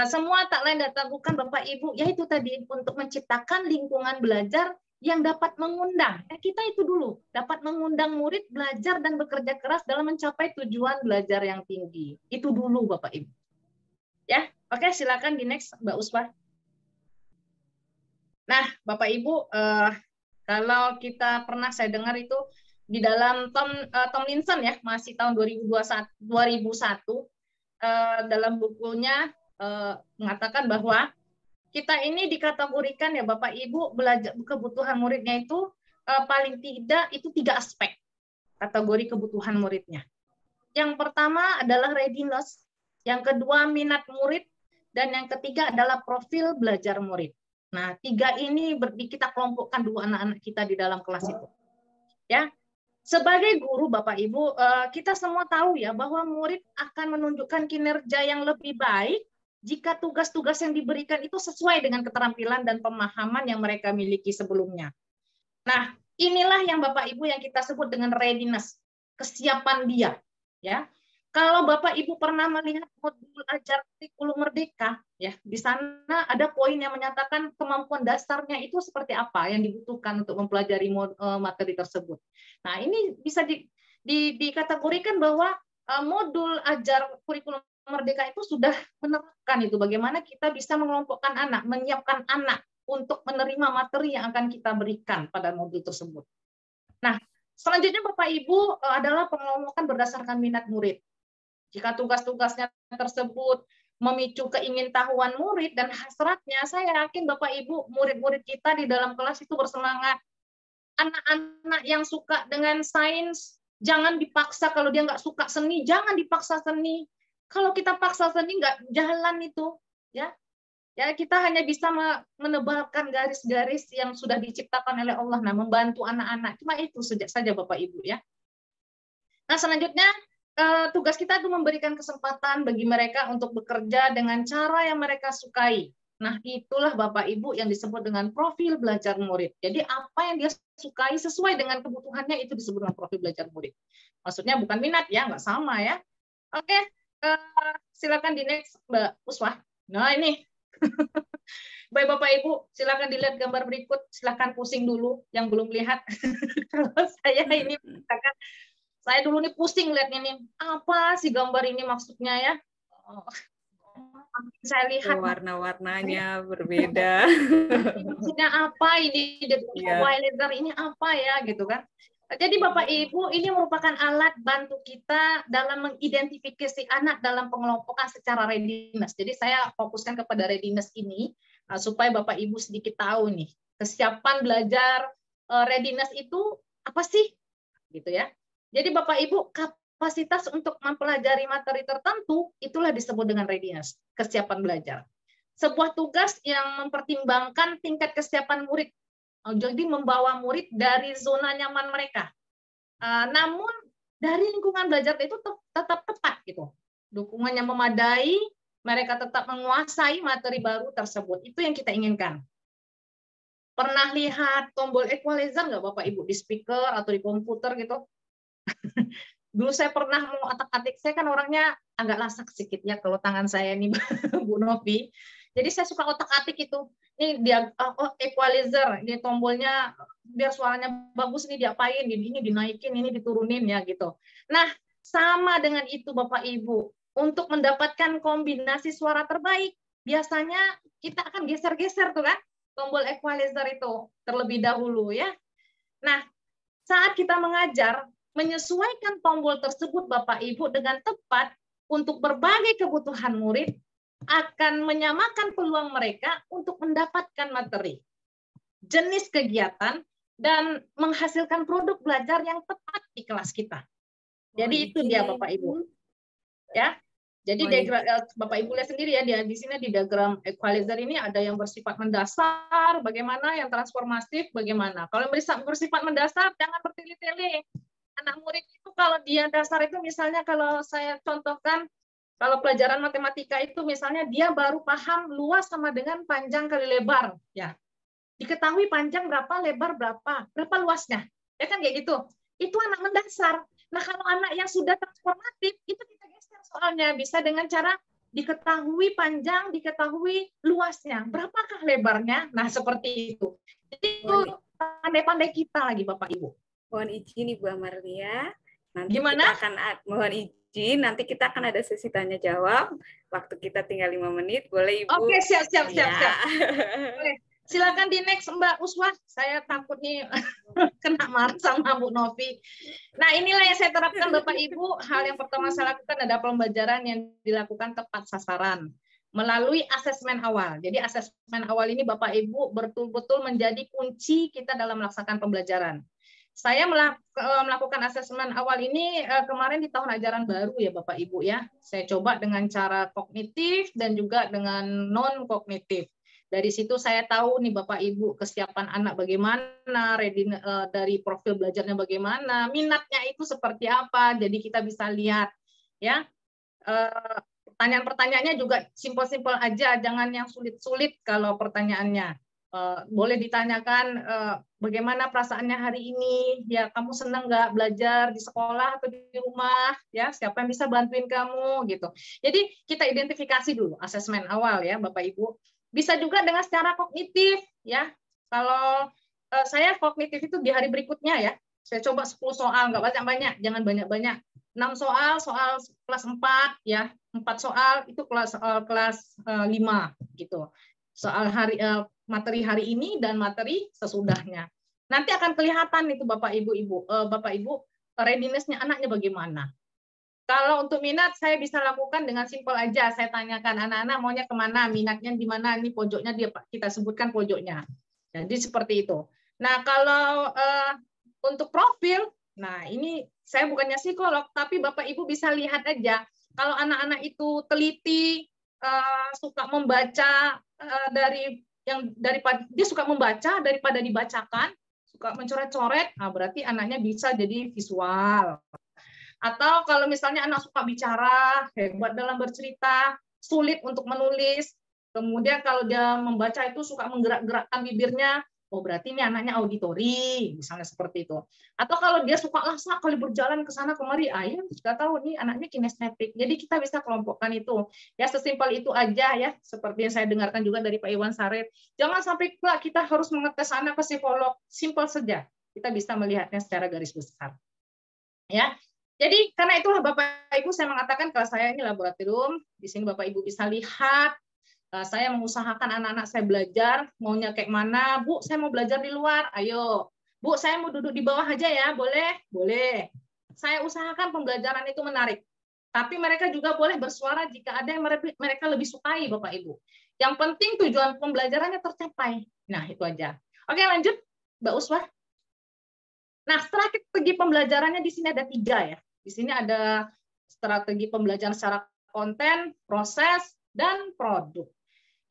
Semua tak lain dan tak bukan Bapak Ibu, yaitu tadi untuk menciptakan lingkungan belajar yang dapat mengundang. Kita itu dulu dapat mengundang murid belajar dan bekerja keras dalam mencapai tujuan belajar yang tinggi. Itu dulu Bapak Ibu. Ya, oke, silakan di next Mbak Uswah. Nah, Bapak Ibu, kalau kita pernah saya dengar itu di dalam Tomlinson ya, masih tahun 2001 dalam bukunya mengatakan bahwa kita ini dikategorikan ya Bapak Ibu, belajar kebutuhan muridnya itu paling tidak itu 3 aspek kategori kebutuhan muridnya. Yang pertama adalah readiness, yang kedua minat murid, dan yang ketiga adalah profil belajar murid. Nah, 3 ini kita kelompokkan dulu anak-anak kita di dalam kelas itu. Ya, sebagai guru Bapak Ibu, kita semua tahu ya bahwa murid akan menunjukkan kinerja yang lebih baik jika tugas-tugas yang diberikan itu sesuai dengan keterampilan dan pemahaman yang mereka miliki sebelumnya. Nah, inilah yang Bapak Ibu yang kita sebut dengan readiness, kesiapan dia. Ya, kalau Bapak Ibu pernah melihat modul ajar kurikulum merdeka, ya di sana ada poin yang menyatakan kemampuan dasarnya itu seperti apa yang dibutuhkan untuk mempelajari materi tersebut. Nah, ini bisa dikategorikan bahwa modul ajar kurikulum merdeka itu sudah menerapkan itu bagaimana kita bisa mengelompokkan anak, menyiapkan anak untuk menerima materi yang akan kita berikan pada modul tersebut. Nah, selanjutnya Bapak Ibu adalah pengelompokan berdasarkan minat murid. Jika tugas-tugasnya tersebut memicu keingintahuan murid dan hasratnya, saya yakin Bapak Ibu, murid-murid kita di dalam kelas itu bersemangat. Anak-anak yang suka dengan sains, jangan dipaksa. Kalau dia nggak suka seni, jangan dipaksa seni. Kalau kita paksa seni, nggak jalan itu. Ya, kita hanya bisa menebalkan garis-garis yang sudah diciptakan oleh Allah, nah membantu anak-anak. Cuma itu saja Bapak Ibu ya. Nah, selanjutnya tugas kita itu memberikan kesempatan bagi mereka untuk bekerja dengan cara yang mereka sukai. Nah, itulah Bapak Ibu yang disebut dengan profil belajar murid. Jadi apa yang dia sukai sesuai dengan kebutuhannya itu disebut dengan profil belajar murid. Maksudnya bukan minat ya, nggak sama ya. Oke, silakan di next Mbak Uswah. Nah, ini. Baik Bapak Ibu, silakan dilihat gambar berikut. Silakan pusing dulu yang belum lihat. Kalau saya ini misalkan saya dulu nih pusing lihat ini, apa sih gambar ini maksudnya ya? Saya lihat warna-warnanya berbeda. Maksudnya apa ini? Highlighter ini apa ya gitu kan? Jadi Bapak Ibu, ini merupakan alat bantu kita dalam mengidentifikasi anak dalam pengelompokan secara readiness. Jadi saya fokuskan kepada readiness ini supaya Bapak Ibu sedikit tahu nih, kesiapan belajar readiness itu apa sih? Gitu ya. Jadi Bapak Ibu, kapasitas untuk mempelajari materi tertentu itulah disebut dengan readiness, kesiapan belajar. Sebuah tugas yang mempertimbangkan tingkat kesiapan murid. Jadi membawa murid dari zona nyaman mereka. Namun dari lingkungan belajar itu tetap tepat gitu. Dukungannya memadai, mereka tetap menguasai materi baru tersebut. Itu yang kita inginkan. Pernah lihat tombol equalizer nggak Bapak Ibu di speaker atau di komputer gitu? Dulu saya pernah mau otak-atik, saya kan orangnya agak lasak sedikit ya kalau tangan saya ini Bu Novi. Jadi saya suka otak-atik itu. Ini dia equalizer, ini tombolnya biar suaranya bagus, ini diapain, ini dinaikin, ini diturunin ya gitu. Nah, sama dengan itu Bapak Ibu. Untuk mendapatkan kombinasi suara terbaik, biasanya kita akan geser-geser tuh kan, tombol equalizer itu terlebih dahulu ya. Nah, saat kita mengajar, menyesuaikan tombol tersebut Bapak Ibu dengan tepat untuk berbagai kebutuhan murid akan menyamakan peluang mereka untuk mendapatkan materi, jenis kegiatan, dan menghasilkan produk belajar yang tepat di kelas kita. Jadi itu dia Bapak Ibu. Ya. Jadi Bapak Ibu lihat sendiri ya, di sini di diagram equalizer ini ada yang bersifat mendasar, bagaimana, yang transformatif, bagaimana. Kalau bersifat mendasar, jangan bertele-tele. Anak murid itu kalau dia dasar itu misalnya kalau saya contohkan, kalau pelajaran matematika itu misalnya dia baru paham luas sama dengan panjang kali lebar, ya. Diketahui panjang berapa, lebar berapa luasnya, ya kan kayak gitu. Itu anak mendasar. Nah kalau anak yang sudah transformatif itu kita geser soalnya, bisa dengan cara diketahui panjang, diketahui luasnya, berapakah lebarnya. Nah seperti itu. Jadi itu pandai-pandai kita lagi Bapak Ibu. Mohon izin Ibu Amarlia. Nanti Gimana? kita akan mohon izin, nanti kita akan ada sesi tanya jawab. Waktu kita tinggal 5 menit, boleh Ibu? Oke, siap. Ya. Oke, silakan di next Mbak Uswa. Saya takut nih kena marah sama Bu Novi. Nah, inilah yang saya terapkan Bapak Ibu. Hal yang pertama saya lakukan adalah pembelajaran yang dilakukan tepat sasaran melalui asesmen awal. Jadi asesmen awal ini Bapak Ibu betul-betul menjadi kunci kita dalam melaksanakan pembelajaran. Saya melakukan asesmen awal ini kemarin di tahun ajaran baru ya Bapak Ibu ya. Saya coba dengan cara kognitif dan juga dengan non kognitif. Dari situ saya tahu nih Bapak Ibu kesiapan anak bagaimana, dari profil belajarnya bagaimana, minatnya itu seperti apa. Jadi kita bisa lihat ya. Pertanyaan-pertanyaannya juga simpel-simpel aja, jangan yang sulit-sulit kalau pertanyaannya. Boleh ditanyakan bagaimana perasaannya hari ini, ya kamu senang nggak belajar di sekolah atau di rumah, ya siapa yang bisa bantuin kamu gitu. Jadi kita identifikasi dulu asesmen awal ya Bapak Ibu. Bisa juga dengan secara kognitif ya. Kalau saya kognitif itu di hari berikutnya ya. Saya coba 10 soal, nggak banyak-banyak, jangan banyak-banyak. 6 soal kelas 4 ya, 4 soal itu kelas 5 gitu. Soal materi hari ini dan materi sesudahnya. Nanti akan kelihatan itu Bapak Ibu readiness-nya anaknya bagaimana. Kalau untuk minat saya bisa lakukan dengan simpel aja, saya tanyakan anak-anak maunya kemana, minatnya di mana, ini pojoknya kita sebutkan pojoknya. Jadi seperti itu. Nah kalau untuk profil, nah ini saya bukannya psikolog, tapi Bapak Ibu bisa lihat aja kalau anak-anak itu teliti, suka membaca daripada dia suka membaca daripada dibacakan, suka mencoret-coret, nah berarti anaknya bisa jadi visual. Atau kalau misalnya anak suka bicara, hebat dalam bercerita, sulit untuk menulis, kemudian kalau dia membaca itu suka menggerak-gerakkan bibirnya, oh berarti ini anaknya auditori, misalnya seperti itu. Atau kalau dia suka lasak kali berjalan ke sana kemari, ya sudah tahu nih anaknya kinestetik. Jadi kita bisa kelompokkan itu. Ya sesimpel itu aja ya, seperti yang saya dengarkan juga dari Pak Iwan Sarit. Jangan sampai kita harus mengetes anak ke psikolog, simpel saja. Kita bisa melihatnya secara garis besar. Ya. Jadi karena itulah Bapak Ibu saya mengatakan kalau saya ini laboratorium, di sini Bapak Ibu bisa lihat. Saya mengusahakan anak-anak saya belajar, maunya kayak mana, Bu, saya mau belajar di luar, ayo. Bu, saya mau duduk di bawah aja ya, boleh? Boleh. Saya usahakan pembelajaran itu menarik. Tapi mereka juga boleh bersuara jika ada yang mereka lebih sukai, Bapak Ibu. Yang penting tujuan pembelajarannya tercapai. Nah, itu aja. Oke, lanjut, Mbak Uswah. Nah, strategi pembelajarannya di sini ada 3 ya. Di sini ada strategi pembelajaran secara konten, proses, dan produk.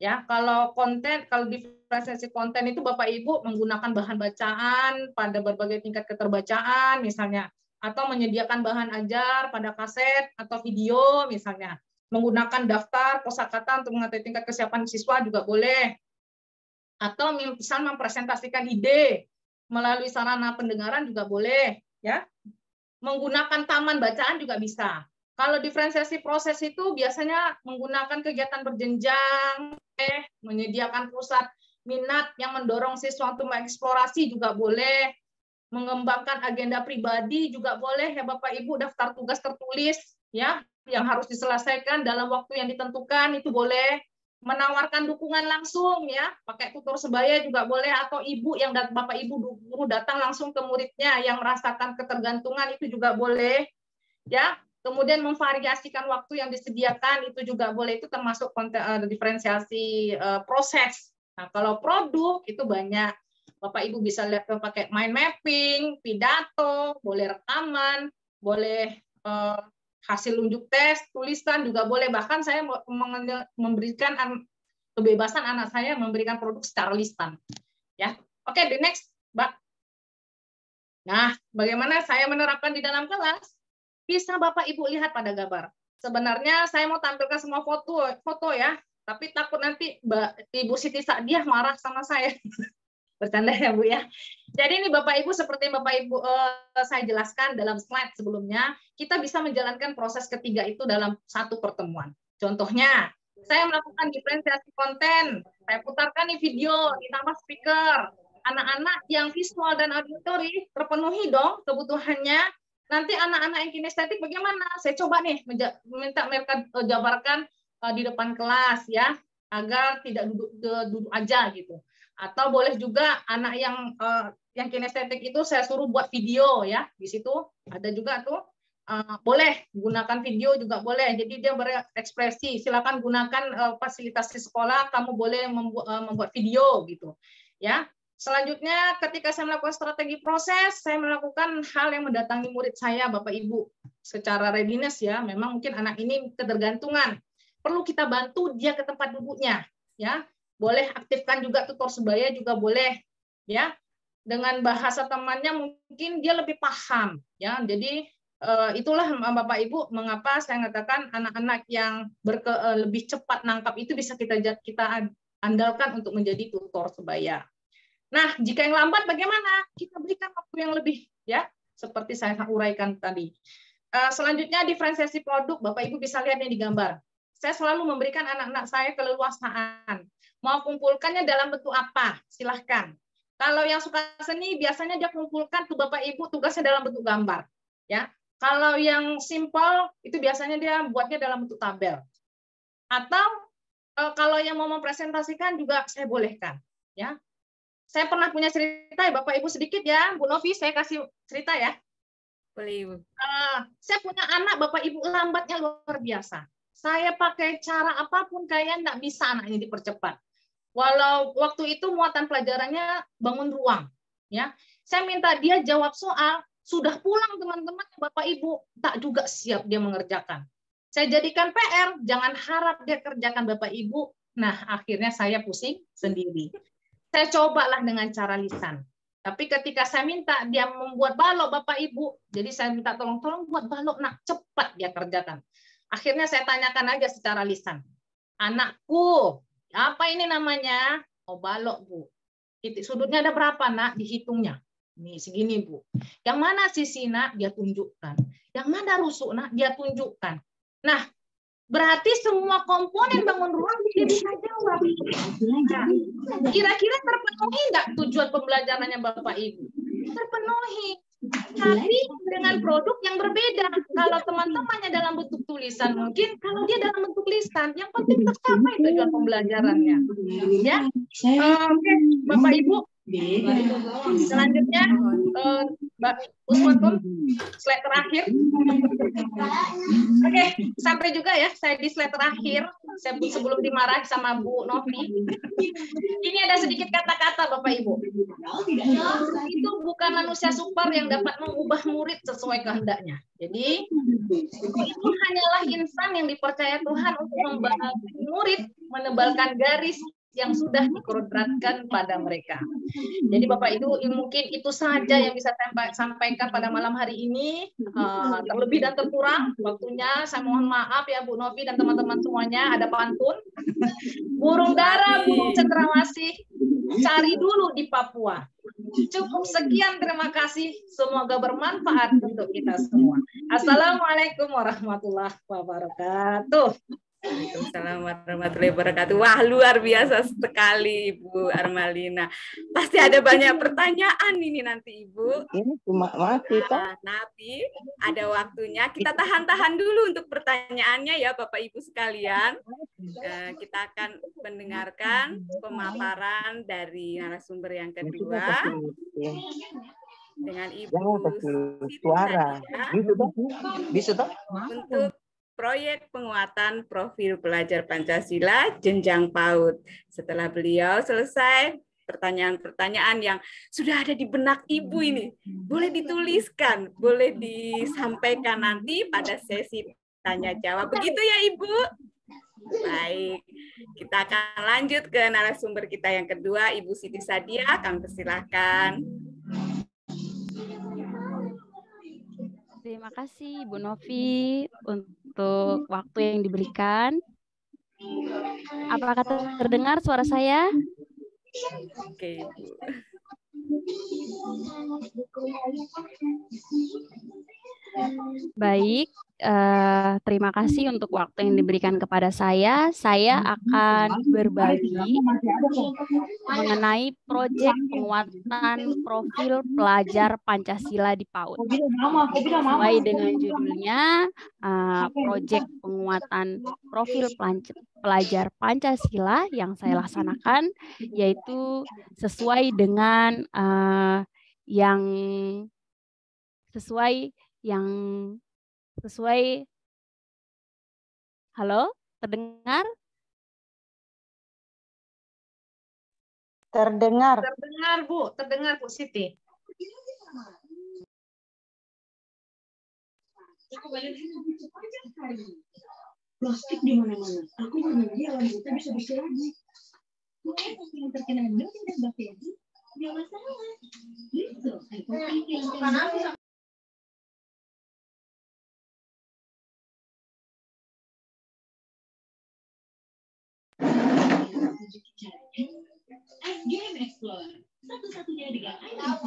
Ya, kalau konten, kalau diferensiasi konten itu Bapak Ibu menggunakan bahan bacaan pada berbagai tingkat keterbacaan misalnya, atau menyediakan bahan ajar pada kaset atau video misalnya. Menggunakan daftar kosakata untuk mengatur tingkat kesiapan siswa juga boleh. Atau misalnya mempresentasikan ide melalui sarana pendengaran juga boleh, ya. Menggunakan taman bacaan juga bisa. Kalau diferensiasi proses itu biasanya menggunakan kegiatan berjenjang, menyediakan pusat minat yang mendorong siswa untuk mengeksplorasi juga boleh, mengembangkan agenda pribadi juga boleh ya Bapak Ibu, daftar tugas tertulis ya yang harus diselesaikan dalam waktu yang ditentukan itu boleh, menawarkan dukungan langsung ya, pakai tutor sebaya juga boleh, atau ibu yang Bapak Ibu guru datang langsung ke muridnya yang merasakan ketergantungan itu juga boleh ya. Kemudian memvariasikan waktu yang disediakan itu juga boleh, itu termasuk diferensiasi proses. Nah, kalau produk itu banyak. Bapak Ibu bisa lihat pakai mind mapping, pidato, boleh rekaman, boleh hasil unjuk tes, tulisan juga boleh. Bahkan saya memberikan kebebasan anak saya memberikan produk secara lisan. Ya, oke, the next, Mbak. Nah, bagaimana saya menerapkan di dalam kelas? Bisa Bapak Ibu lihat pada gambar. Sebenarnya saya mau tampilkan semua foto ya, tapi takut nanti Ibu Siti Sa'diah marah sama saya. Bercanda ya Bu ya. Jadi ini Bapak Ibu seperti Bapak Ibu saya jelaskan dalam slide sebelumnya, kita bisa menjalankan proses ketiga itu dalam satu pertemuan. Contohnya, saya melakukan diferensiasi konten, saya putarkan nih video, ditambah speaker. Anak-anak yang visual dan auditory terpenuhi dong kebutuhannya. Nanti anak-anak yang kinestetik bagaimana? Saya coba nih minta mereka jabarkan di depan kelas ya, agar tidak duduk aja gitu. Atau boleh juga anak yang kinestetik itu saya suruh buat video ya, di situ ada juga tuh boleh gunakan video juga boleh, jadi dia berekspresi. Silakan gunakan fasilitas di sekolah, kamu boleh membuat video gitu ya. Selanjutnya ketika saya melakukan strategi proses, saya melakukan hal yang mendatangi murid saya Bapak Ibu secara readiness ya. Memang mungkin anak ini ketergantungan, perlu kita bantu dia ke tempat duduknya ya. Boleh aktifkan juga tutor sebaya juga boleh ya, dengan bahasa temannya mungkin dia lebih paham ya. Jadi itulah Bapak Ibu mengapa saya katakan anak-anak yang lebih cepat nangkap itu bisa kita andalkan untuk menjadi tutor sebaya. Nah, jika yang lambat bagaimana? Kita berikan waktu yang lebih ya, seperti saya uraikan tadi. Selanjutnya diferensiasi produk, Bapak Ibu bisa lihat nih di gambar. Saya selalu memberikan anak-anak saya keleluasaan. Mau kumpulkannya dalam bentuk apa? Silahkan. Kalau yang suka seni, biasanya dia kumpulkan tuh Bapak Ibu tugasnya dalam bentuk gambar. Ya. Kalau yang simple, itu biasanya dia buatnya dalam bentuk tabel. Atau kalau yang mau mempresentasikan juga saya bolehkan. Ya. Saya pernah punya cerita ya Bapak Ibu sedikit ya, Bu Novi, saya kasih cerita ya. Boleh Ibu. Saya punya anak Bapak Ibu lambatnya luar biasa. Saya pakai cara apapun kayaknya nggak bisa anaknya dipercepat. Walau waktu itu muatan pelajarannya bangun ruang, ya. Saya minta dia jawab soal, sudah pulang teman-teman Bapak Ibu, tak juga siap dia mengerjakan. Saya jadikan PR, jangan harap dia kerjakan Bapak Ibu. Nah, akhirnya saya pusing sendiri. Saya cobalah dengan cara lisan. Tapi ketika saya minta dia membuat balok Bapak Ibu, jadi saya minta tolong buat balok nak, cepat dia kerjakan. Akhirnya saya tanyakan aja secara lisan. Anakku, apa ini namanya? Oh, balok, Bu. Titik sudutnya ada berapa, Nak? Dihitungnya. Nih, segini, Bu. Yang mana sisi, Nak? Dia tunjukkan. Yang mana rusuk, Nak? Dia tunjukkan. Nah, berarti semua komponen bangun ruang dia bisa jawab. Nah, kira-kira terpenuhi nggak tujuan pembelajarannya Bapak Ibu? Terpenuhi. Tapi dengan produk yang berbeda. Kalau teman-temannya dalam bentuk tulisan mungkin, kalau dia dalam bentuk lisan, yang penting tercapai tujuan pembelajarannya. Ya, oke, Bapak Ibu, Selanjutnya, Mbak Usmatun, slide terakhir. Oke, sampai juga ya saya di slide terakhir. Sebelum dimarahi sama Bu Novi. Ini ada sedikit kata-kata Bapak Ibu. Itu bukan manusia super yang dapat mengubah murid sesuai kehendaknya. Jadi, itu hanyalah insan yang dipercaya Tuhan untuk membantu murid menebalkan garis yang sudah dikodratkan pada mereka. Jadi Bapak Ibu, mungkin itu saja yang bisa saya sampaikan pada malam hari ini. Terlebih dan terkurang waktunya, saya mohon maaf ya Bu Novi dan teman-teman semuanya. Ada pantun. Burung dara, burung cendrawasih, cari dulu di Papua. Cukup sekian, terima kasih. Semoga bermanfaat untuk kita semua. Assalamualaikum warahmatullahi wabarakatuh. Waalaikumsalam warahmatullahi wabarakatuh. Wah, luar biasa sekali Ibu Armalina. Pasti ada banyak pertanyaan ini nanti Ibu. Ini cuma mati toh. Nabi, ada waktunya. Kita tahan-tahan dulu untuk pertanyaannya ya Bapak Ibu sekalian. Kita akan mendengarkan pemaparan dari narasumber yang kedua dengan Ibu suara. Bisa toh? Untuk proyek penguatan profil pelajar Pancasila jenjang PAUD. Setelah beliau selesai pertanyaan-pertanyaan yang sudah ada di benak Ibu ini, boleh dituliskan, boleh disampaikan nanti pada sesi tanya jawab. Begitu ya Ibu? Baik, kita akan lanjut ke narasumber kita yang kedua, Ibu Siti Sadia. Kami persilahkan. Terima kasih Bu Novi untuk waktu yang diberikan. Apakah terdengar suara saya? Oke, Ibu. Baik, terima kasih untuk waktu yang diberikan kepada saya. Saya akan berbagi mengenai proyek penguatan profil pelajar Pancasila di PAUD. Sesuai dengan judulnya, proyek penguatan profil pelajar Pancasila yang saya laksanakan, yaitu sesuai dengan sesuai. Halo, terdengar? Terdengar. Terdengar Bu Siti. Plastik di mana-mana. Aku mengerti alam kita bisa bersih lagi. Mungkin yang terkena dan bakteri, tidak masalah. Gitu. Game Explorer, satu-satunya dengan ITC.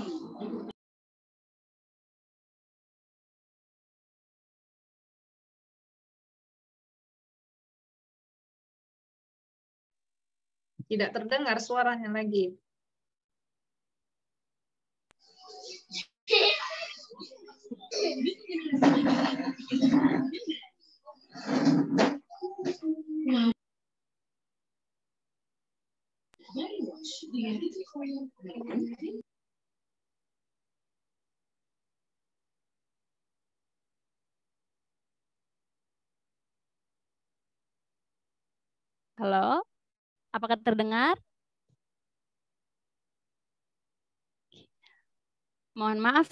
Tidak terdengar suaranya lagi. Halo, apakah terdengar? Mohon maaf,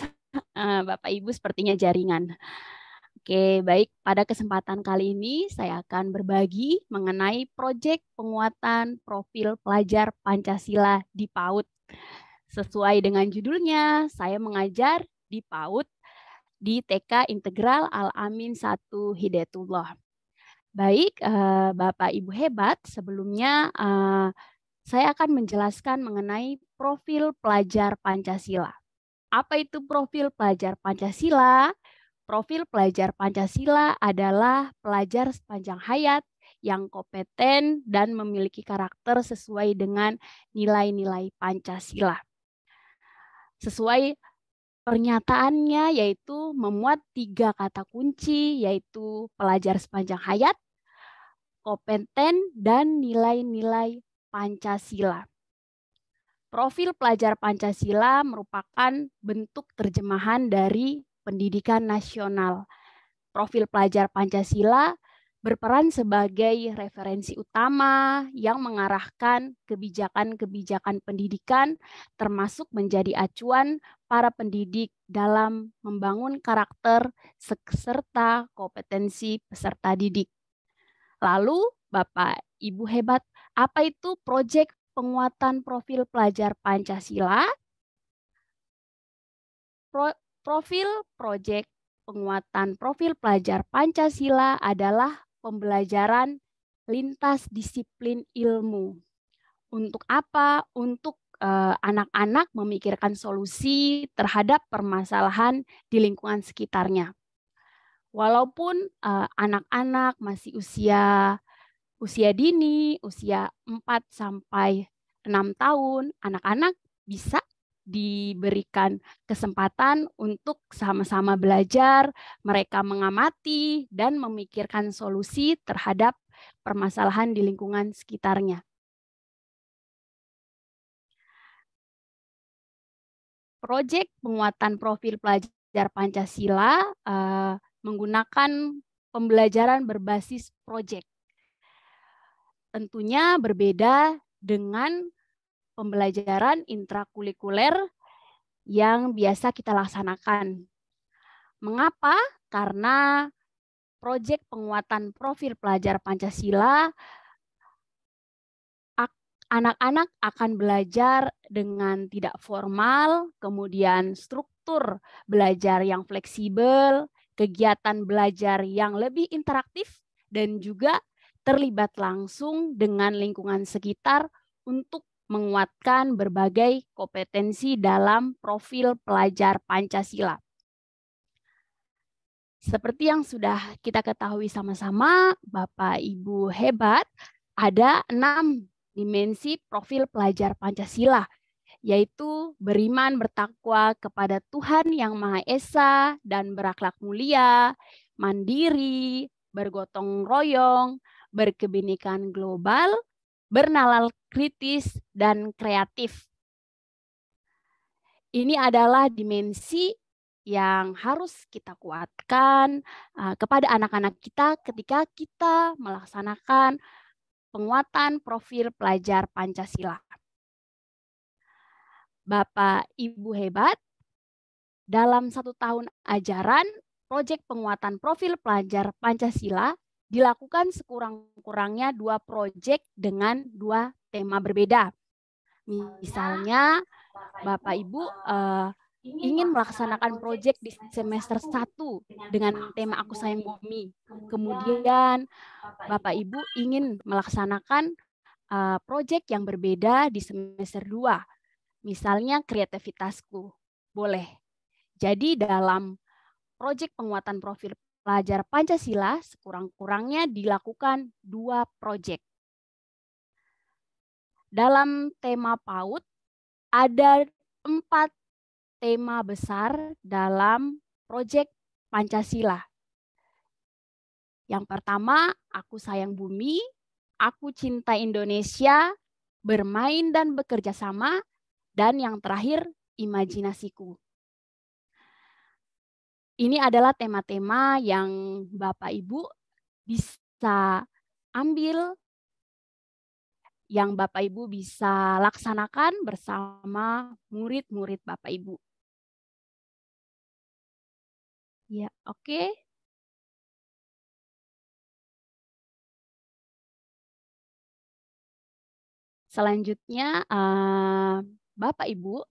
Bapak Ibu, sepertinya jaringan. Oke, baik. Pada kesempatan kali ini saya akan berbagi mengenai proyek penguatan profil pelajar Pancasila di PAUD. Sesuai dengan judulnya, saya mengajar di PAUD di TK Integral Al-Amin 1 Hidayatullah. Baik, Bapak Ibu hebat, sebelumnya saya akan menjelaskan mengenai profil pelajar Pancasila. Apa itu profil pelajar Pancasila? Profil pelajar Pancasila adalah pelajar sepanjang hayat yang kompeten dan memiliki karakter sesuai dengan nilai-nilai Pancasila. Sesuai pernyataannya, yaitu memuat 3 kata kunci, yaitu pelajar sepanjang hayat, kompeten, dan nilai-nilai Pancasila. Profil pelajar Pancasila merupakan bentuk terjemahan dari pendidikan nasional. Profil pelajar Pancasila berperan sebagai referensi utama yang mengarahkan kebijakan-kebijakan pendidikan, termasuk menjadi acuan para pendidik dalam membangun karakter serta kompetensi peserta didik. Lalu, Bapak Ibu hebat, apa itu proyek penguatan profil pelajar Pancasila? Profil proyek penguatan profil pelajar Pancasila adalah pembelajaran lintas disiplin ilmu. Untuk apa? Untuk anak-anak memikirkan solusi terhadap permasalahan di lingkungan sekitarnya. Walaupun anak-anak masih usia dini, usia 4 sampai 6 tahun, anak-anak bisa diberikan kesempatan untuk sama-sama belajar, mereka mengamati dan memikirkan solusi terhadap permasalahan di lingkungan sekitarnya. Proyek penguatan profil pelajar Pancasila menggunakan pembelajaran berbasis proyek. Tentunya berbeda dengan pembelajaran intrakurikuler yang biasa kita laksanakan. Mengapa? Karena proyek penguatan profil pelajar Pancasila, anak-anak akan belajar dengan tidak formal, kemudian struktur belajar yang fleksibel, kegiatan belajar yang lebih interaktif, dan juga terlibat langsung dengan lingkungan sekitar untuk menguatkan berbagai kompetensi dalam profil pelajar Pancasila. Seperti yang sudah kita ketahui sama-sama, Bapak Ibu hebat, ada 6 dimensi profil pelajar Pancasila, yaitu beriman bertakwa kepada Tuhan Yang Maha Esa dan berakhlak mulia, mandiri, bergotong royong, berkebinekaan global, bernalar kritis, dan kreatif. Ini adalah dimensi yang harus kita kuatkan kepada anak-anak kita ketika kita melaksanakan penguatan profil pelajar Pancasila. Bapak Ibu hebat, dalam 1 tahun ajaran, proyek penguatan profil pelajar Pancasila dilakukan sekurang-kurangnya 2 proyek dengan 2 tema berbeda. Misalnya, Bapak Ibu ingin melaksanakan proyek di semester 1 dengan tema Aku Sayang Bumi. Kemudian, Bapak Ibu ingin melaksanakan proyek yang berbeda di semester 2. Misalnya kreativitasku. Boleh. Jadi dalam proyek penguatan profil pelajar Pancasila sekurang-kurangnya dilakukan 2 proyek. Dalam tema PAUD ada 4 tema besar dalam proyek Pancasila. Yang pertama, Aku Sayang Bumi, Aku Cinta Indonesia, Bermain dan Bekerja Sama, dan yang terakhir, Imajinasiku. Ini adalah tema-tema yang Bapak Ibu bisa ambil, yang Bapak Ibu bisa laksanakan bersama murid-murid Bapak Ibu. Ya, oke. Selanjutnya, Bapak Ibu,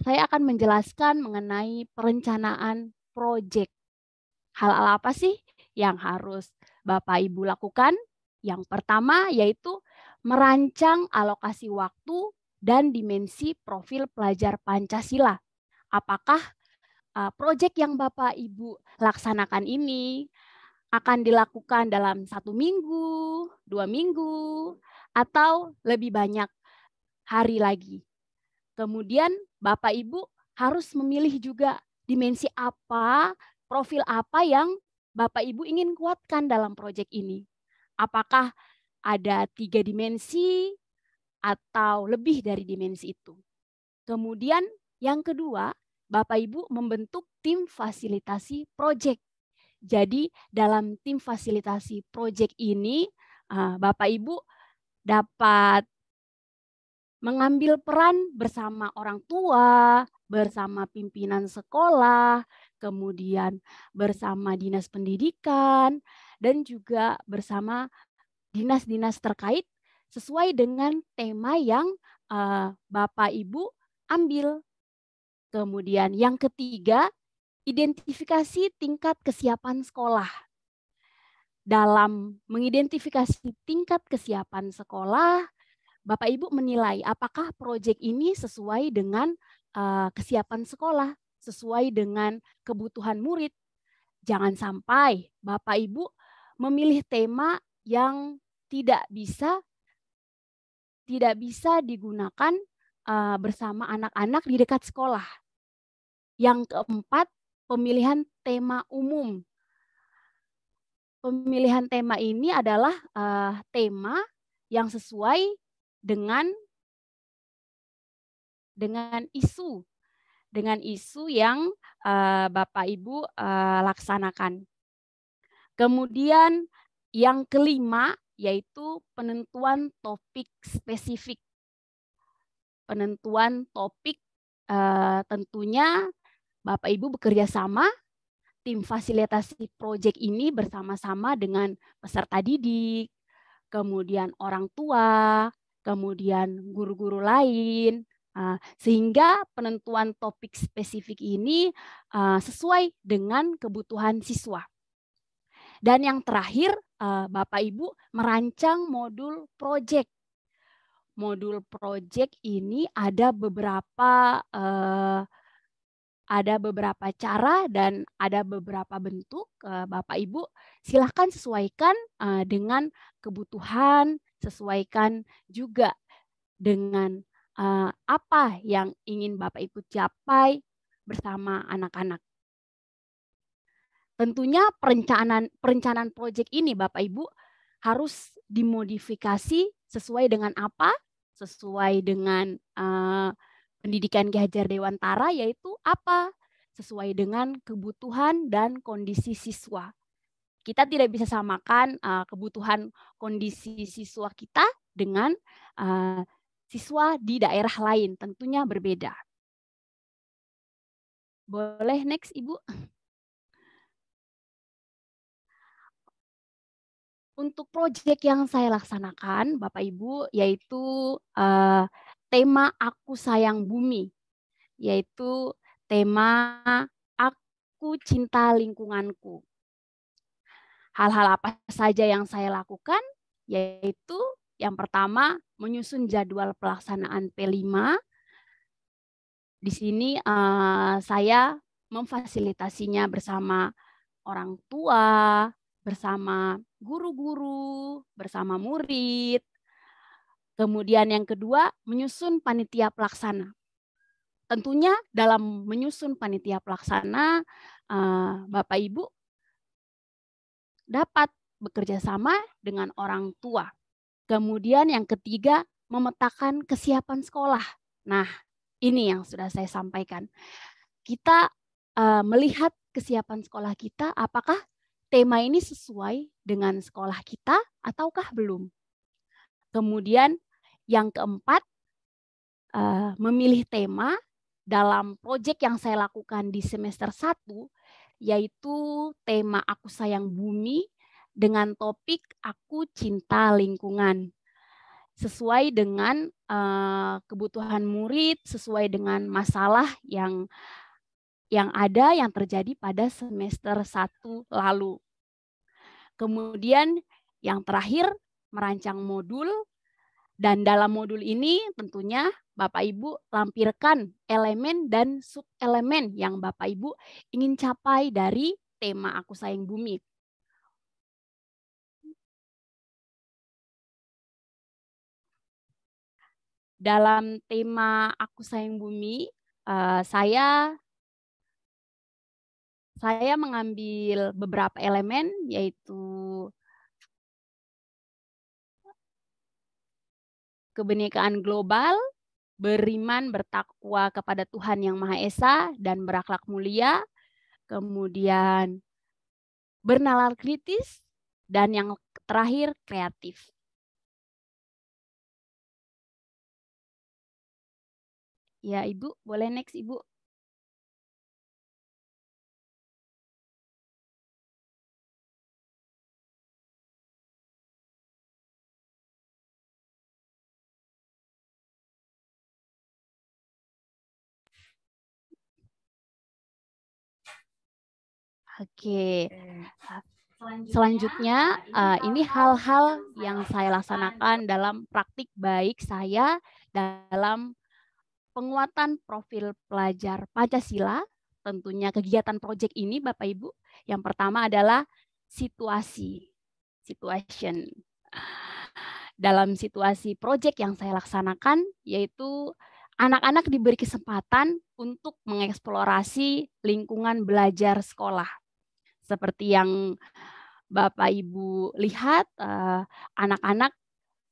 saya akan menjelaskan mengenai perencanaan proyek. Hal-hal apa sih yang harus Bapak Ibu lakukan? Yang pertama yaitu merancang alokasi waktu dan dimensi profil pelajar Pancasila. Apakah proyek yang Bapak Ibu laksanakan ini akan dilakukan dalam 1 minggu, 2 minggu, atau lebih banyak hari lagi? Kemudian Bapak Ibu harus memilih juga dimensi apa, profil apa yang Bapak Ibu ingin kuatkan dalam proyek ini. Apakah ada 3 dimensi, atau lebih dari dimensi itu. Kemudian yang kedua, Bapak Ibu membentuk tim fasilitasi proyek. Jadi dalam tim fasilitasi proyek ini Bapak Ibu dapat mengambil peran bersama orang tua, bersama pimpinan sekolah, kemudian bersama dinas pendidikan, dan juga bersama dinas-dinas terkait sesuai dengan tema yang Bapak Ibu ambil. Kemudian yang ketiga, identifikasi tingkat kesiapan sekolah. Dalam mengidentifikasi tingkat kesiapan sekolah, Bapak Ibu menilai apakah proyek ini sesuai dengan kesiapan sekolah, sesuai dengan kebutuhan murid. Jangan sampai Bapak Ibu memilih tema yang tidak bisa digunakan bersama anak-anak di dekat sekolah. Yang keempat, pemilihan tema umum. Pemilihan tema ini adalah tema yang sesuai dengan isu yang Bapak Ibu laksanakan. Kemudian yang kelima yaitu penentuan topik spesifik. Penentuan topik tentunya Bapak Ibu bekerja sama, tim fasilitasi proyek ini bersama-sama dengan peserta didik, kemudian orang tua, kemudian guru-guru lain, sehingga penentuan topik spesifik ini sesuai dengan kebutuhan siswa. Dan yang terakhir, Bapak Ibu merancang modul proyek. Modul proyek ini ada beberapa cara dan ada beberapa bentuk. Bapak Ibu silahkan sesuaikan dengan kebutuhan, sesuaikan juga dengan apa yang ingin Bapak Ibu capai bersama anak-anak. Tentunya perencanaan proyek ini Bapak Ibu harus dimodifikasi sesuai dengan apa? Sesuai dengan pendidikan Ki Hajar Dewantara, yaitu apa? Sesuai dengan kebutuhan dan kondisi siswa. Kita tidak bisa samakan kebutuhan kondisi siswa kita dengan siswa di daerah lain, tentunya berbeda. Boleh next Ibu? Untuk proyek yang saya laksanakan, Bapak Ibu, yaitu tema Aku Sayang Bumi, yaitu tema Aku Cinta Lingkunganku. Hal-hal apa saja yang saya lakukan? Yaitu yang pertama, menyusun jadwal pelaksanaan P5. Di sini saya memfasilitasinya bersama orang tua, bersama guru-guru, bersama murid. Kemudian yang kedua, menyusun panitia pelaksana. Tentunya dalam menyusun panitia pelaksana, Bapak Ibu dapat bekerja sama dengan orang tua. Kemudian yang ketiga, memetakan kesiapan sekolah. Nah, ini yang sudah saya sampaikan. Kita melihat kesiapan sekolah kita, apakah tema ini sesuai dengan sekolah kita ataukah belum. Kemudian yang keempat, memilih tema dalam proyek yang saya lakukan di semester 1, yaitu tema Aku Sayang Bumi dengan topik Aku Cinta Lingkungan. Sesuai dengan kebutuhan murid, sesuai dengan masalah yang ada yang terjadi pada semester 1 lalu. Kemudian yang terakhir, merancang modul, dan dalam modul ini tentunya Bapak Ibu lampirkan elemen dan sub-elemen yang Bapak Ibu ingin capai dari tema Aku Sayang Bumi. Dalam tema Aku Sayang Bumi, saya mengambil beberapa elemen, yaitu kebenekaan global, beriman, bertakwa kepada Tuhan Yang Maha Esa, dan berakhlak mulia, kemudian bernalar kritis, dan yang terakhir kreatif. Ya, Ibu, boleh next, Ibu. Oke. Selanjutnya, ini hal-hal yang saya laksanakan dalam praktik baik saya dalam penguatan profil pelajar Pancasila. Tentunya kegiatan proyek ini, Bapak Ibu, yang pertama adalah situation. Dalam situasi proyek yang saya laksanakan, yaitu anak-anak diberi kesempatan untuk mengeksplorasi lingkungan belajar sekolah. Seperti yang Bapak Ibu lihat, anak-anak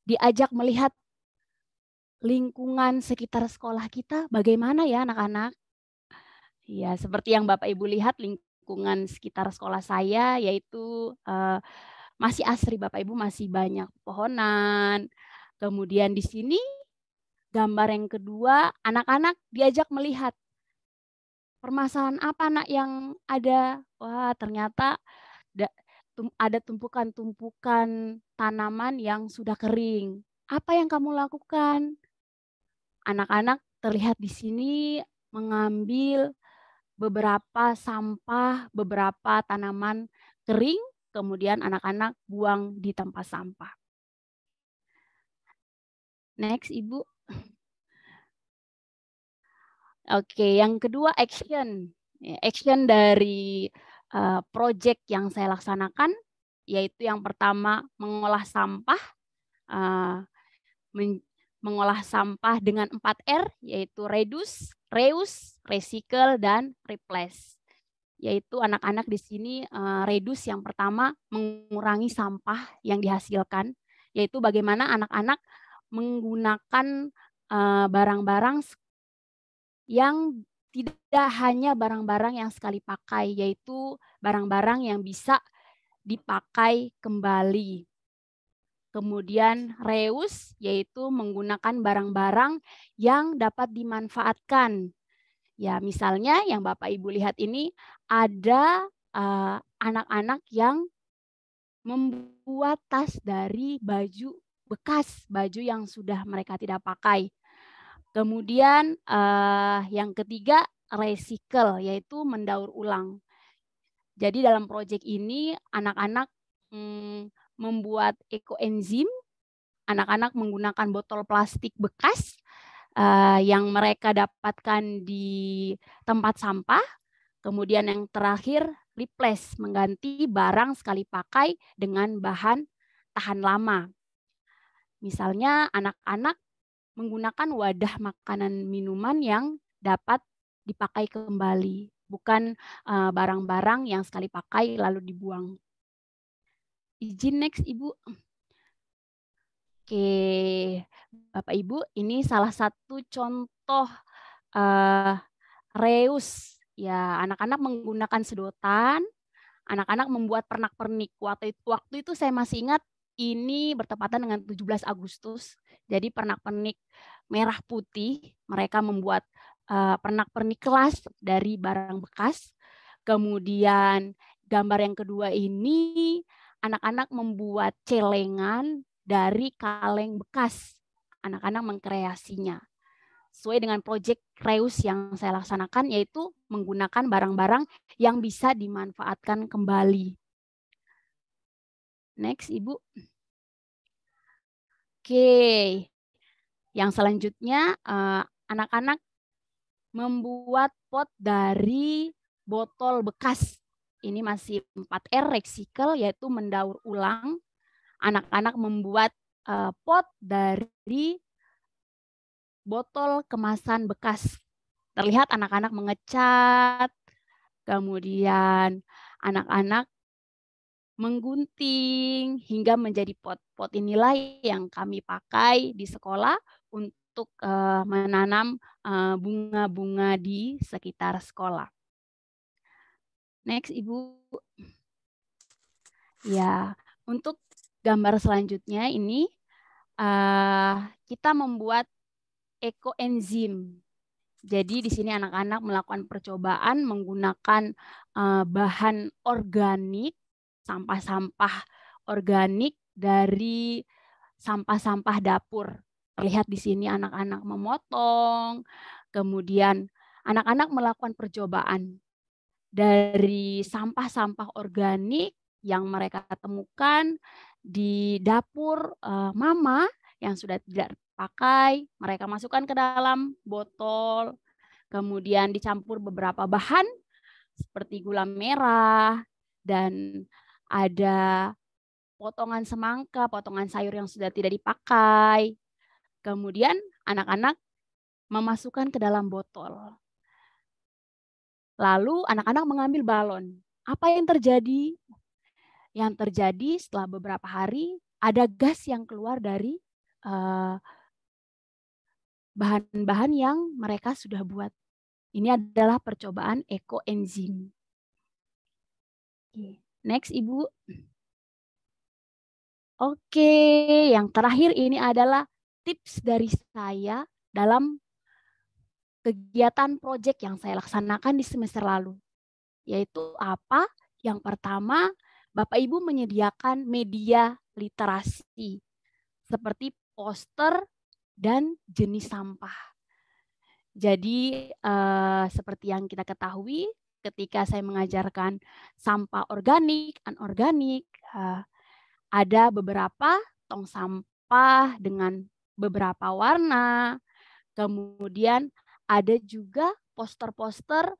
diajak melihat lingkungan sekitar sekolah kita bagaimana ya anak-anak. Ya, seperti yang Bapak Ibu lihat lingkungan sekitar sekolah saya yaitu masih asri Bapak Ibu, masih banyak pohonan. Kemudian di sini gambar yang kedua, anak-anak diajak melihat permasalahan apa nak yang ada. Wah, ternyata ada tumpukan-tumpukan tanaman yang sudah kering. Apa yang kamu lakukan? Anak-anak terlihat di sini mengambil beberapa sampah, beberapa tanaman kering, kemudian anak-anak buang di tempat sampah. Next, Ibu. Oke, yang kedua action. Action dari project yang saya laksanakan, yaitu yang pertama mengolah sampah. Mengolah sampah dengan 4R, yaitu reduce, reuse, recycle, dan replace. Yaitu anak-anak di sini reduce yang pertama mengurangi sampah yang dihasilkan, yaitu bagaimana anak-anak menggunakan barang-barang yang tidak hanya barang-barang yang sekali pakai, yaitu barang-barang yang bisa dipakai kembali. Kemudian reuse, yaitu menggunakan barang-barang yang dapat dimanfaatkan. Ya, misalnya yang Bapak Ibu lihat ini ada anak-anak yang membuat tas dari baju bekas, baju yang sudah mereka tidak pakai. Kemudian yang ketiga recycle, yaitu mendaur ulang. Jadi dalam proyek ini anak-anak membuat ekoenzim. Anak-anak menggunakan botol plastik bekas yang mereka dapatkan di tempat sampah. Kemudian yang terakhir replace, mengganti barang sekali pakai dengan bahan tahan lama. Misalnya anak-anak menggunakan wadah makanan minuman yang dapat dipakai kembali, bukan barang-barang yang sekali pakai lalu dibuang. Izin next, Ibu. Oke, Bapak Ibu, ini salah satu contoh reuse. Ya, anak-anak menggunakan sedotan, anak-anak membuat pernak-pernik. Waktu itu saya masih ingat ini bertepatan dengan 17 Agustus. Jadi pernak-pernik merah putih, mereka membuat pernak-pernik kelas dari barang bekas. Kemudian gambar yang kedua ini anak-anak membuat celengan dari kaleng bekas. Anak-anak mengkreasinya sesuai dengan proyek reuse yang saya laksanakan, yaitu menggunakan barang-barang yang bisa dimanfaatkan kembali. Next, Ibu. Oke, yang selanjutnya anak-anak membuat pot dari botol bekas. Ini masih 4R recycle, yaitu mendaur ulang. Anak-anak membuat pot dari botol kemasan bekas. Terlihat anak-anak mengecat, kemudian anak-anak menggunting, hingga menjadi pot-pot inilah yang kami pakai di sekolah untuk menanam bunga-bunga di sekitar sekolah. Next, Ibu. Ya, untuk gambar selanjutnya ini kita membuat ekoenzim. Jadi di sini anak-anak melakukan percobaan menggunakan bahan organik, sampah-sampah organik dari sampah-sampah dapur. Terlihat di sini anak-anak memotong, kemudian anak-anak melakukan percobaan dari sampah-sampah organik yang mereka temukan di dapur mama yang sudah tidak pakai, mereka masukkan ke dalam botol, kemudian dicampur beberapa bahan seperti gula merah, dan ada potongan semangka, potongan sayur yang sudah tidak dipakai. Kemudian anak-anak memasukkan ke dalam botol. Lalu anak-anak mengambil balon. Apa yang terjadi? Yang terjadi setelah beberapa hari, ada gas yang keluar dari bahan-bahan yang mereka sudah buat. Ini adalah percobaan ekoenzim. Next, Ibu. Oke, yang terakhir ini adalah tips dari saya dalam kegiatan proyek yang saya laksanakan di semester lalu. Yaitu apa? Yang pertama, Bapak Ibu menyediakan media literasi seperti poster dan jenis sampah. Jadi seperti yang kita ketahui, ketika saya mengajarkan sampah organik, anorganik, ada beberapa tong sampah dengan beberapa warna. Kemudian ada juga poster-poster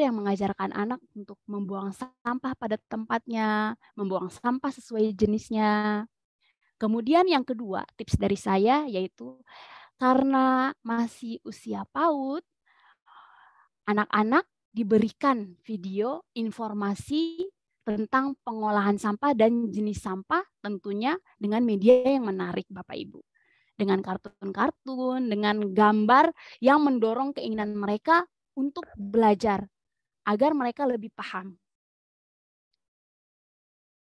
yang mengajarkan anak untuk membuang sampah pada tempatnya, membuang sampah sesuai jenisnya. Kemudian yang kedua, tips dari saya yaitu karena masih usia PAUD, anak-anak diberikan video informasi tentang pengolahan sampah dan jenis sampah, tentunya dengan media yang menarik Bapak Ibu. Dengan kartun-kartun, dengan gambar yang mendorong keinginan mereka untuk belajar agar mereka lebih paham.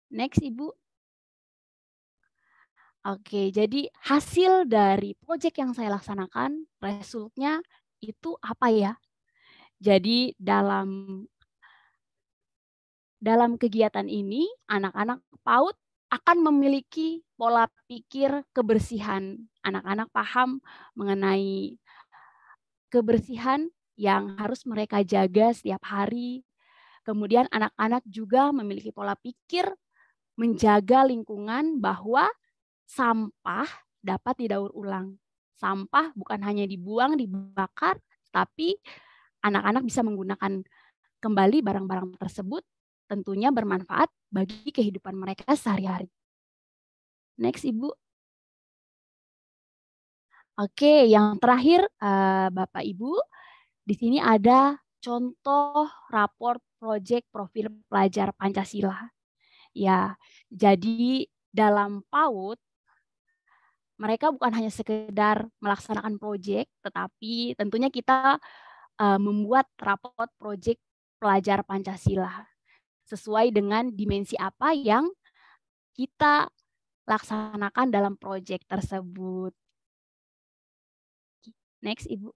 Next, Ibu. Oke, jadi hasil dari proyek yang saya laksanakan, resultnya itu apa ya? Jadi dalam kegiatan ini, anak-anak PAUD akan memiliki pola pikir kebersihan. Anak-anak paham mengenai kebersihan yang harus mereka jaga setiap hari. Kemudian anak-anak juga memiliki pola pikir menjaga lingkungan bahwa sampah dapat didaur ulang. Sampah bukan hanya dibuang, dibakar, tapi anak-anak bisa menggunakan kembali barang-barang tersebut, tentunya bermanfaat bagi kehidupan mereka sehari-hari. Next, Ibu. Oke, yang terakhir Bapak Ibu, di sini ada contoh raport proyek profil pelajar Pancasila. Ya, jadi dalam PAUD mereka bukan hanya sekedar melaksanakan proyek, tetapi tentunya kita membuat raport proyek pelajar Pancasila sesuai dengan dimensi apa yang kita laksanakan dalam proyek tersebut. Next, Ibu.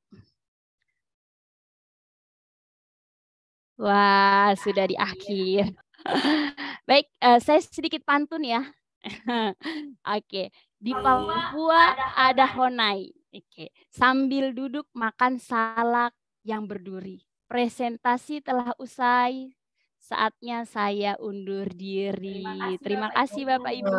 Wah, sudah di akhir. Baik, saya sedikit pantun ya. Oke, di Papua ada Honai. Oke, sambil duduk makan salak yang berduri. Presentasi telah usai. Saatnya saya undur diri. Terima kasih Bapak Ibu.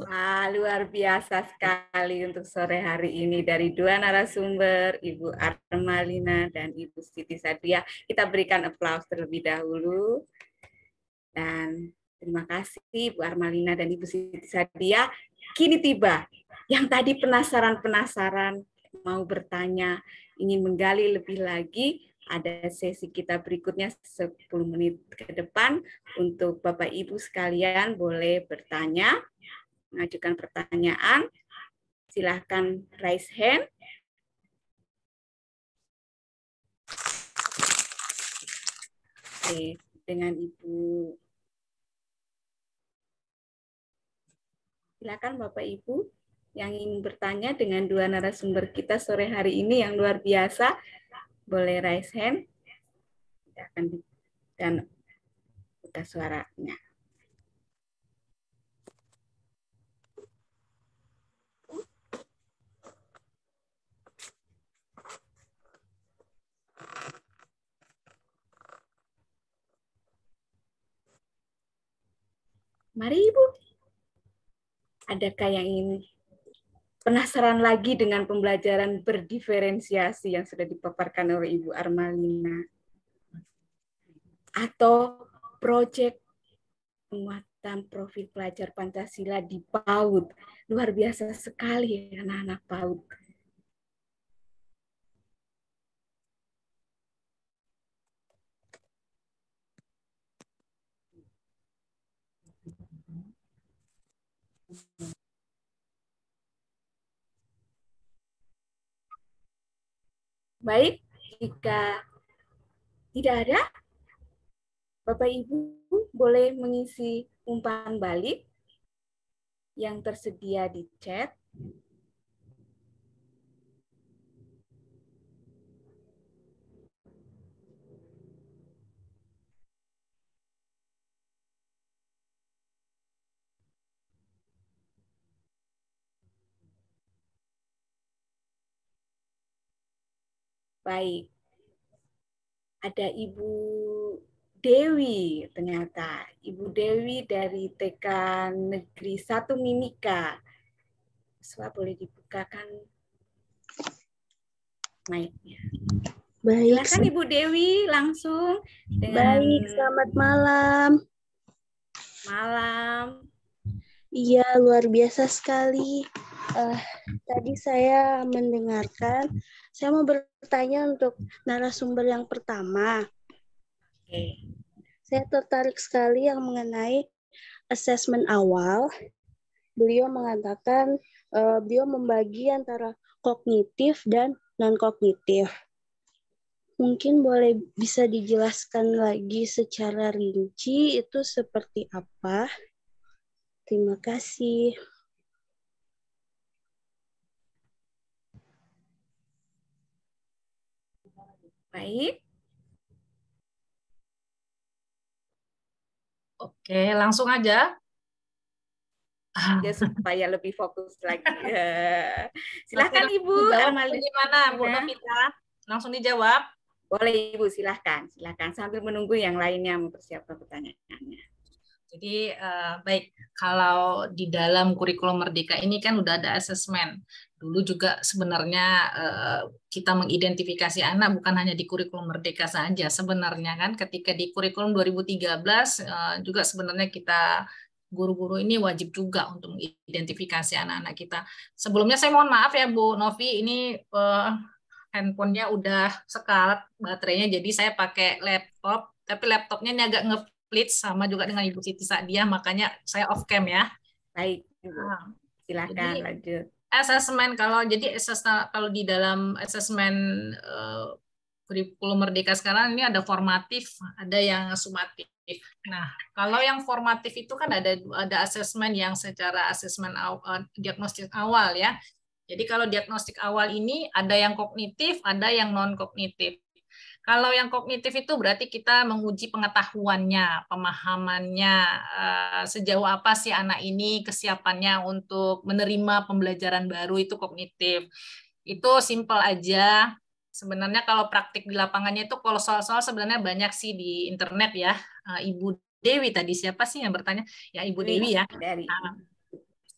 Wah, luar biasa sekali untuk sore hari ini dari dua narasumber, Ibu Armalina dan Ibu Siti Sadia. Kita berikan aplaus terlebih dahulu. Dan terima kasih Bu Armalina dan Ibu Siti Sadia. Kini tiba yang tadi penasaran mau bertanya, ingin menggali lebih lagi, ada sesi kita berikutnya 10 menit ke depan. Untuk Bapak Ibu sekalian boleh bertanya, mengajukan pertanyaan. Silahkan raise hand. Oke, dengan Ibu. Silakan Bapak Ibu yang ingin bertanya dengan dua narasumber kita sore hari ini yang luar biasa. Boleh raise hand. Kita akan dan buka suaranya. Mari Ibu. Adakah yang ingin penasaran lagi dengan pembelajaran berdiferensiasi yang sudah dipaparkan oleh Ibu Armalina? Atau proyek penguatan profil pelajar Pancasila di PAUD? Luar biasa sekali anak-anak PAUD. Baik, jika tidak ada, Bapak Ibu boleh mengisi umpan balik yang tersedia di chat. Baik, ada Ibu Dewi ternyata. Ibu Dewi dari TK Negeri 1 Mimika. Siswa boleh dibukakan mic-nya. Baik, Silakan Ibu Dewi langsung dengan baik, selamat malam. malam. Iya, luar biasa sekali. Tadi saya mendengarkan, saya mau bertanya untuk narasumber yang pertama. Oke. Saya tertarik sekali yang mengenai asesmen awal. Beliau mengatakan, beliau membagi antara kognitif dan non-kognitif. Mungkin bisa dijelaskan lagi secara rinci itu seperti apa? Terima kasih. Baik. Oke, langsung aja. Ya, supaya lebih fokus lagi. Silakan Ibu Armalina. Gimana Bu Novita? Langsung dijawab. Boleh Ibu, silakan. Silakan sambil menunggu yang lainnya mempersiapkan pertanyaannya. Jadi baik, kalau di dalam kurikulum Merdeka ini kan udah ada asesmen. Dulu juga sebenarnya kita mengidentifikasi anak bukan hanya di kurikulum Merdeka saja. Sebenarnya kan ketika di kurikulum 2013 juga sebenarnya kita guru-guru ini wajib juga untuk mengidentifikasi anak-anak kita. Sebelumnya saya mohon maaf ya Bu Novi, ini handphonenya udah sekarat baterainya, jadi saya pakai laptop, tapi laptopnya ini agak ngeflits sama juga dengan Ibu Siti Sa'diah, makanya saya off cam ya. Baik, Ibu. Silakan jadi, lanjut. Asesmen kalau di dalam asesmen kurikulum Merdeka sekarang ini ada formatif, ada yang sumatif. Nah, kalau yang formatif itu kan ada asesmen yang secara asesmen diagnostik awal ya. Jadi kalau diagnostik awal ini ada yang kognitif, ada yang non kognitif. Kalau yang kognitif itu berarti kita menguji pengetahuannya, pemahamannya, sejauh apa sih anak ini kesiapannya untuk menerima pembelajaran baru, itu kognitif. Itu simple aja. Sebenarnya kalau praktik di lapangannya itu kalau soal-soal sebenarnya banyak sih di internet ya. Ibu Dewi tadi siapa sih yang bertanya? Ya Ibu Dewi ya.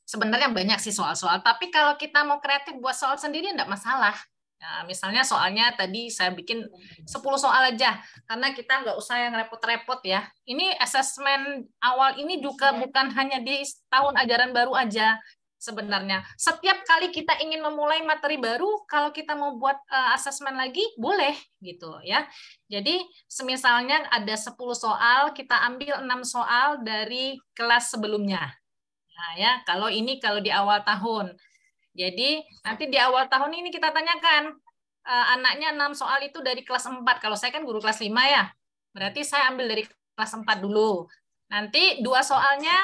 Sebenarnya banyak sih soal-soal, tapi kalau kita mau kreatif buat soal sendiri enggak masalah. Nah, misalnya soalnya tadi saya bikin 10 soal aja, karena kita nggak usah yang repot-repot ya. Ini asesmen awal ini juga bukan hanya di tahun ajaran baru aja. sebenarnya. Setiap kali kita ingin memulai materi baru, kalau kita mau buat asesmen lagi, boleh gitu ya. Jadi semisalnya ada 10 soal, kita ambil 6 soal dari kelas sebelumnya. Nah ya, kalau di awal tahun. Jadi nanti di awal tahun ini kita tanyakan, anaknya 6 soal itu dari kelas 4. Kalau saya kan guru kelas 5 ya, berarti saya ambil dari kelas 4 dulu. Nanti 2 soalnya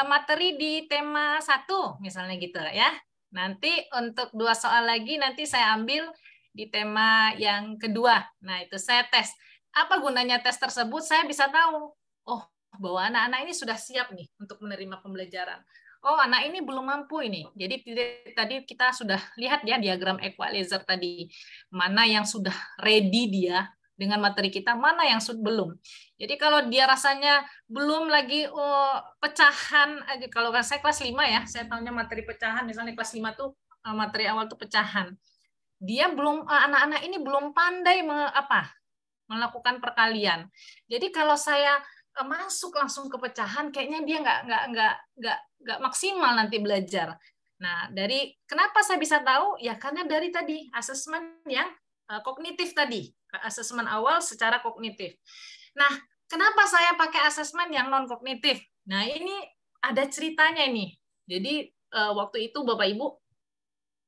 materi di tema 1 misalnya gitu ya. Nanti untuk 2 soal lagi nanti saya ambil di tema yang kedua. Nah, itu saya tes. Apa gunanya tes tersebut? Saya bisa tahu, oh, bahwa anak-anak ini sudah siap nih untuk menerima pembelajaran. Oh, anak ini belum mampu ini. Jadi tadi kita sudah lihat ya diagram equalizer tadi. Mana yang sudah ready dia dengan materi kita, mana yang belum. Jadi kalau dia rasanya belum lagi pecahan, kalau saya kelas 5 ya, saya tahunya materi pecahan, misalnya kelas 5 tuh materi awal tuh pecahan. Dia belum, anak-anak ini belum pandai melakukan perkalian. Jadi kalau saya masuk langsung ke pecahan, kayaknya dia nggak maksimal nanti belajar. Nah, kenapa saya bisa tahu? Ya karena dari tadi asesmen yang kognitif tadi, asesmen awal secara kognitif. Nah, kenapa saya pakai asesmen yang non kognitif? Nah, ini ada ceritanya ini. Jadi waktu itu Bapak Ibu,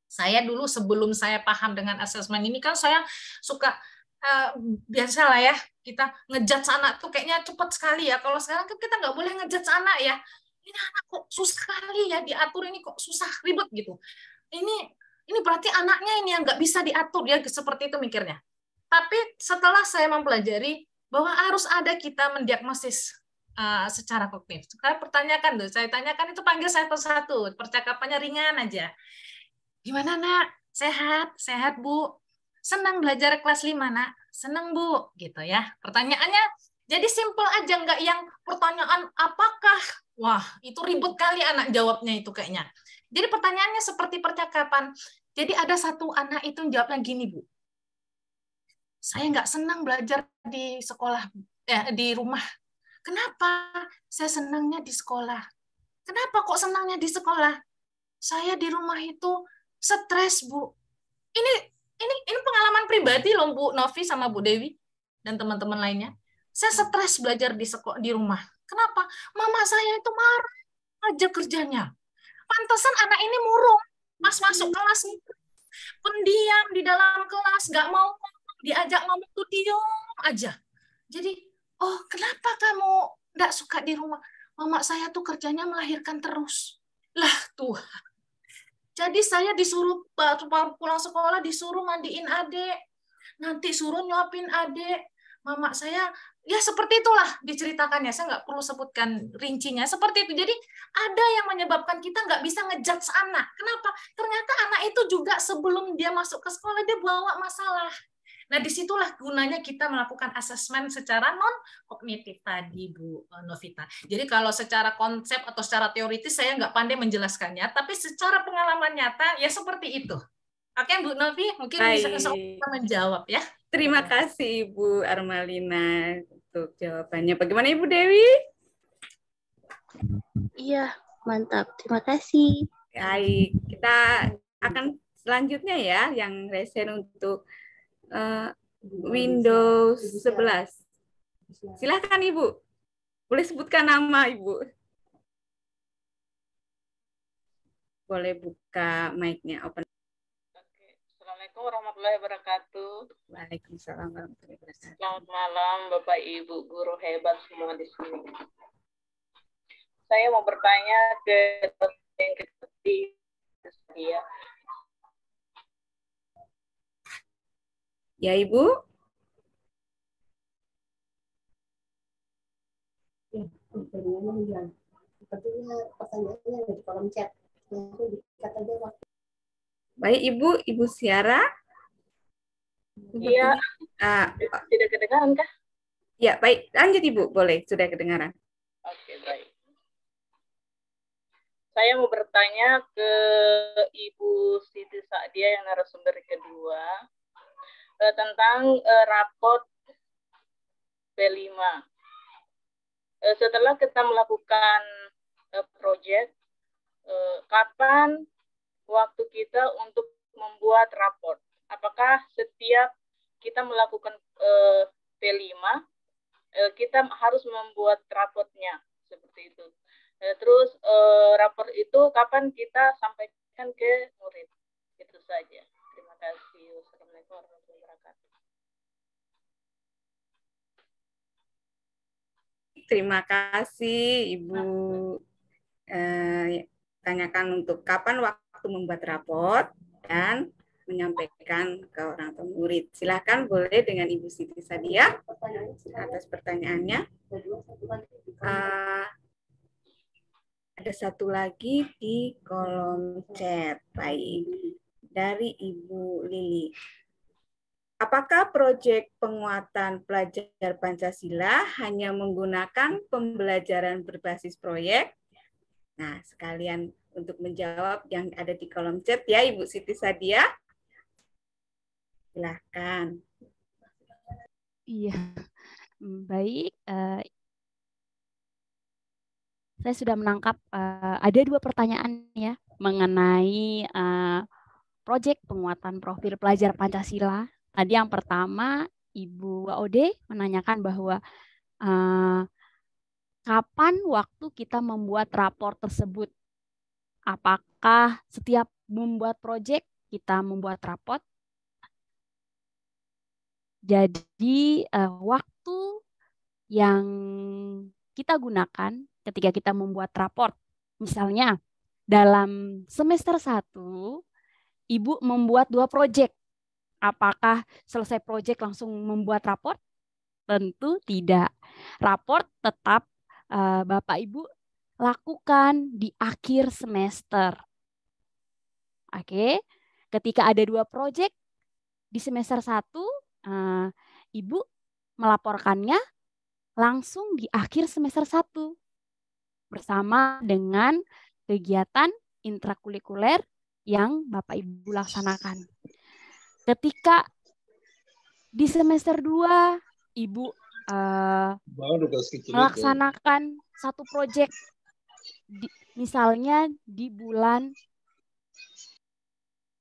saya dulu sebelum saya paham dengan asesmen ini kan saya suka biasalah ya, kita ngejudge anak tuh kayaknya cepat sekali ya. Kalau sekarang kan kita nggak boleh ngejudge anak ya. Ini anak kok susah sekali ya diatur, ini kok susah, ribet gitu. Ini berarti anaknya ini yang nggak bisa diatur, ya seperti itu mikirnya. Tapi setelah saya mempelajari bahwa harus ada kita mendiagnosis secara kognitif. Saya tanyakan itu, panggil saya satu-satu, percakapannya ringan aja. Gimana nak? Sehat? Sehat Bu. Senang belajar kelas 5 nak? Senang Bu. Gitu ya. Pertanyaannya jadi simple aja, nggak yang pertanyaan apakah. Wah, itu ribet kali anak jawabnya itu kayaknya. Jadi pertanyaannya seperti percakapan. Jadi ada satu anak itu jawabnya gini, Bu. Saya nggak senang belajar di sekolah, di rumah. Kenapa? Saya senangnya di sekolah. Kenapa kok senangnya di sekolah? Saya di rumah itu stres, Bu. Ini pengalaman pribadi loh, Bu Novi sama Bu Dewi dan teman-teman lainnya. Saya stres belajar di rumah. Kenapa? Mama saya itu marah aja kerjanya. Pantesan anak ini murung. Pas masuk kelas, pendiam di dalam kelas, nggak mau ngomong, diajak ngomong tuh diam aja. Jadi, oh kenapa kamu nggak suka di rumah? Mama saya tuh kerjanya melahirkan terus. Lah Tuhan. Jadi saya disuruh pulang sekolah disuruh mandiin adik, nanti suruh nyuapin adik. Mama saya ya seperti itulah diceritakannya. Saya nggak perlu sebutkan rincinya seperti itu. Jadi ada yang menyebabkan kita nggak bisa ngejudge anak. Kenapa? Ternyata anak itu juga sebelum dia masuk ke sekolah dia bawa masalah. Nah, disitulah gunanya kita melakukan asesmen secara non-kognitif tadi, Bu Novita. Jadi kalau secara konsep atau secara teoritis saya nggak pandai menjelaskannya, tapi secara pengalaman nyata ya seperti itu. Oke, Bu Novi, mungkin bisa menjawab ya. Terima kasih, Ibu Armalina, untuk jawabannya. Bagaimana Ibu Dewi? Iya, mantap. Terima kasih. Baik, kita akan selanjutnya ya, yang resen untuk Windows 11. Silakan Ibu. Boleh sebutkan nama Ibu. Boleh buka mic-nya open. Oke. Assalamualaikum warahmatullahi wabarakatuh. Waalaikumsalam warahmatullahi wabarakatuh. Selamat malam Bapak Ibu guru hebat semua di sini. Saya mau bertanya ke yang ketiga. Ya, Ibu. Pertanyaannya di kolom chat. Baik, Ibu Siara. Iya. Tidak kedengaran kah? Ya, baik. Lanjut Ibu, boleh. Sudah kedengaran. Oke, baik. Saya mau bertanya ke Ibu Siti Sa'dia yang narasumber kedua. Tentang raport P5. Setelah kita melakukan proyek, kapan waktu kita untuk membuat raport? Apakah setiap kita melakukan P5, kita harus membuat raportnya seperti itu. Terus rapor itu kapan kita sampaikan ke murid? Itu saja. Terima kasih. Wassalamualaikum warahmatullahi wabarakatuh. Terima kasih Ibu. Tanyakan untuk kapan waktu membuat raport dan menyampaikan ke orang tua murid. Silakan boleh dengan Ibu Siti Sadia atas pertanyaannya. Ada satu lagi di kolom chat. Baik. Dari Ibu Lili. Apakah proyek penguatan pelajar Pancasila hanya menggunakan pembelajaran berbasis proyek? Nah, sekalian untuk menjawab yang ada di kolom chat ya, Ibu Siti Sadia. Silahkan. Iya, baik. Saya sudah menangkap ada 2 pertanyaan ya mengenai proyek penguatan profil pelajar Pancasila. Tadi yang pertama, Ibu Waode menanyakan bahwa kapan waktu kita membuat rapor tersebut? Apakah setiap membuat proyek kita membuat rapor? Jadi waktu yang kita gunakan ketika kita membuat rapor, misalnya dalam semester 1, Ibu membuat 2 proyek. Apakah selesai proyek langsung membuat rapor? Tentu tidak. Rapor tetap Bapak Ibu lakukan di akhir semester. Oke, ketika ada 2 proyek di semester 1, Ibu melaporkannya langsung di akhir semester 1 bersama dengan kegiatan intrakurikuler yang Bapak Ibu laksanakan. Ketika di semester 2, Ibu melaksanakan satu proyek, misalnya di bulan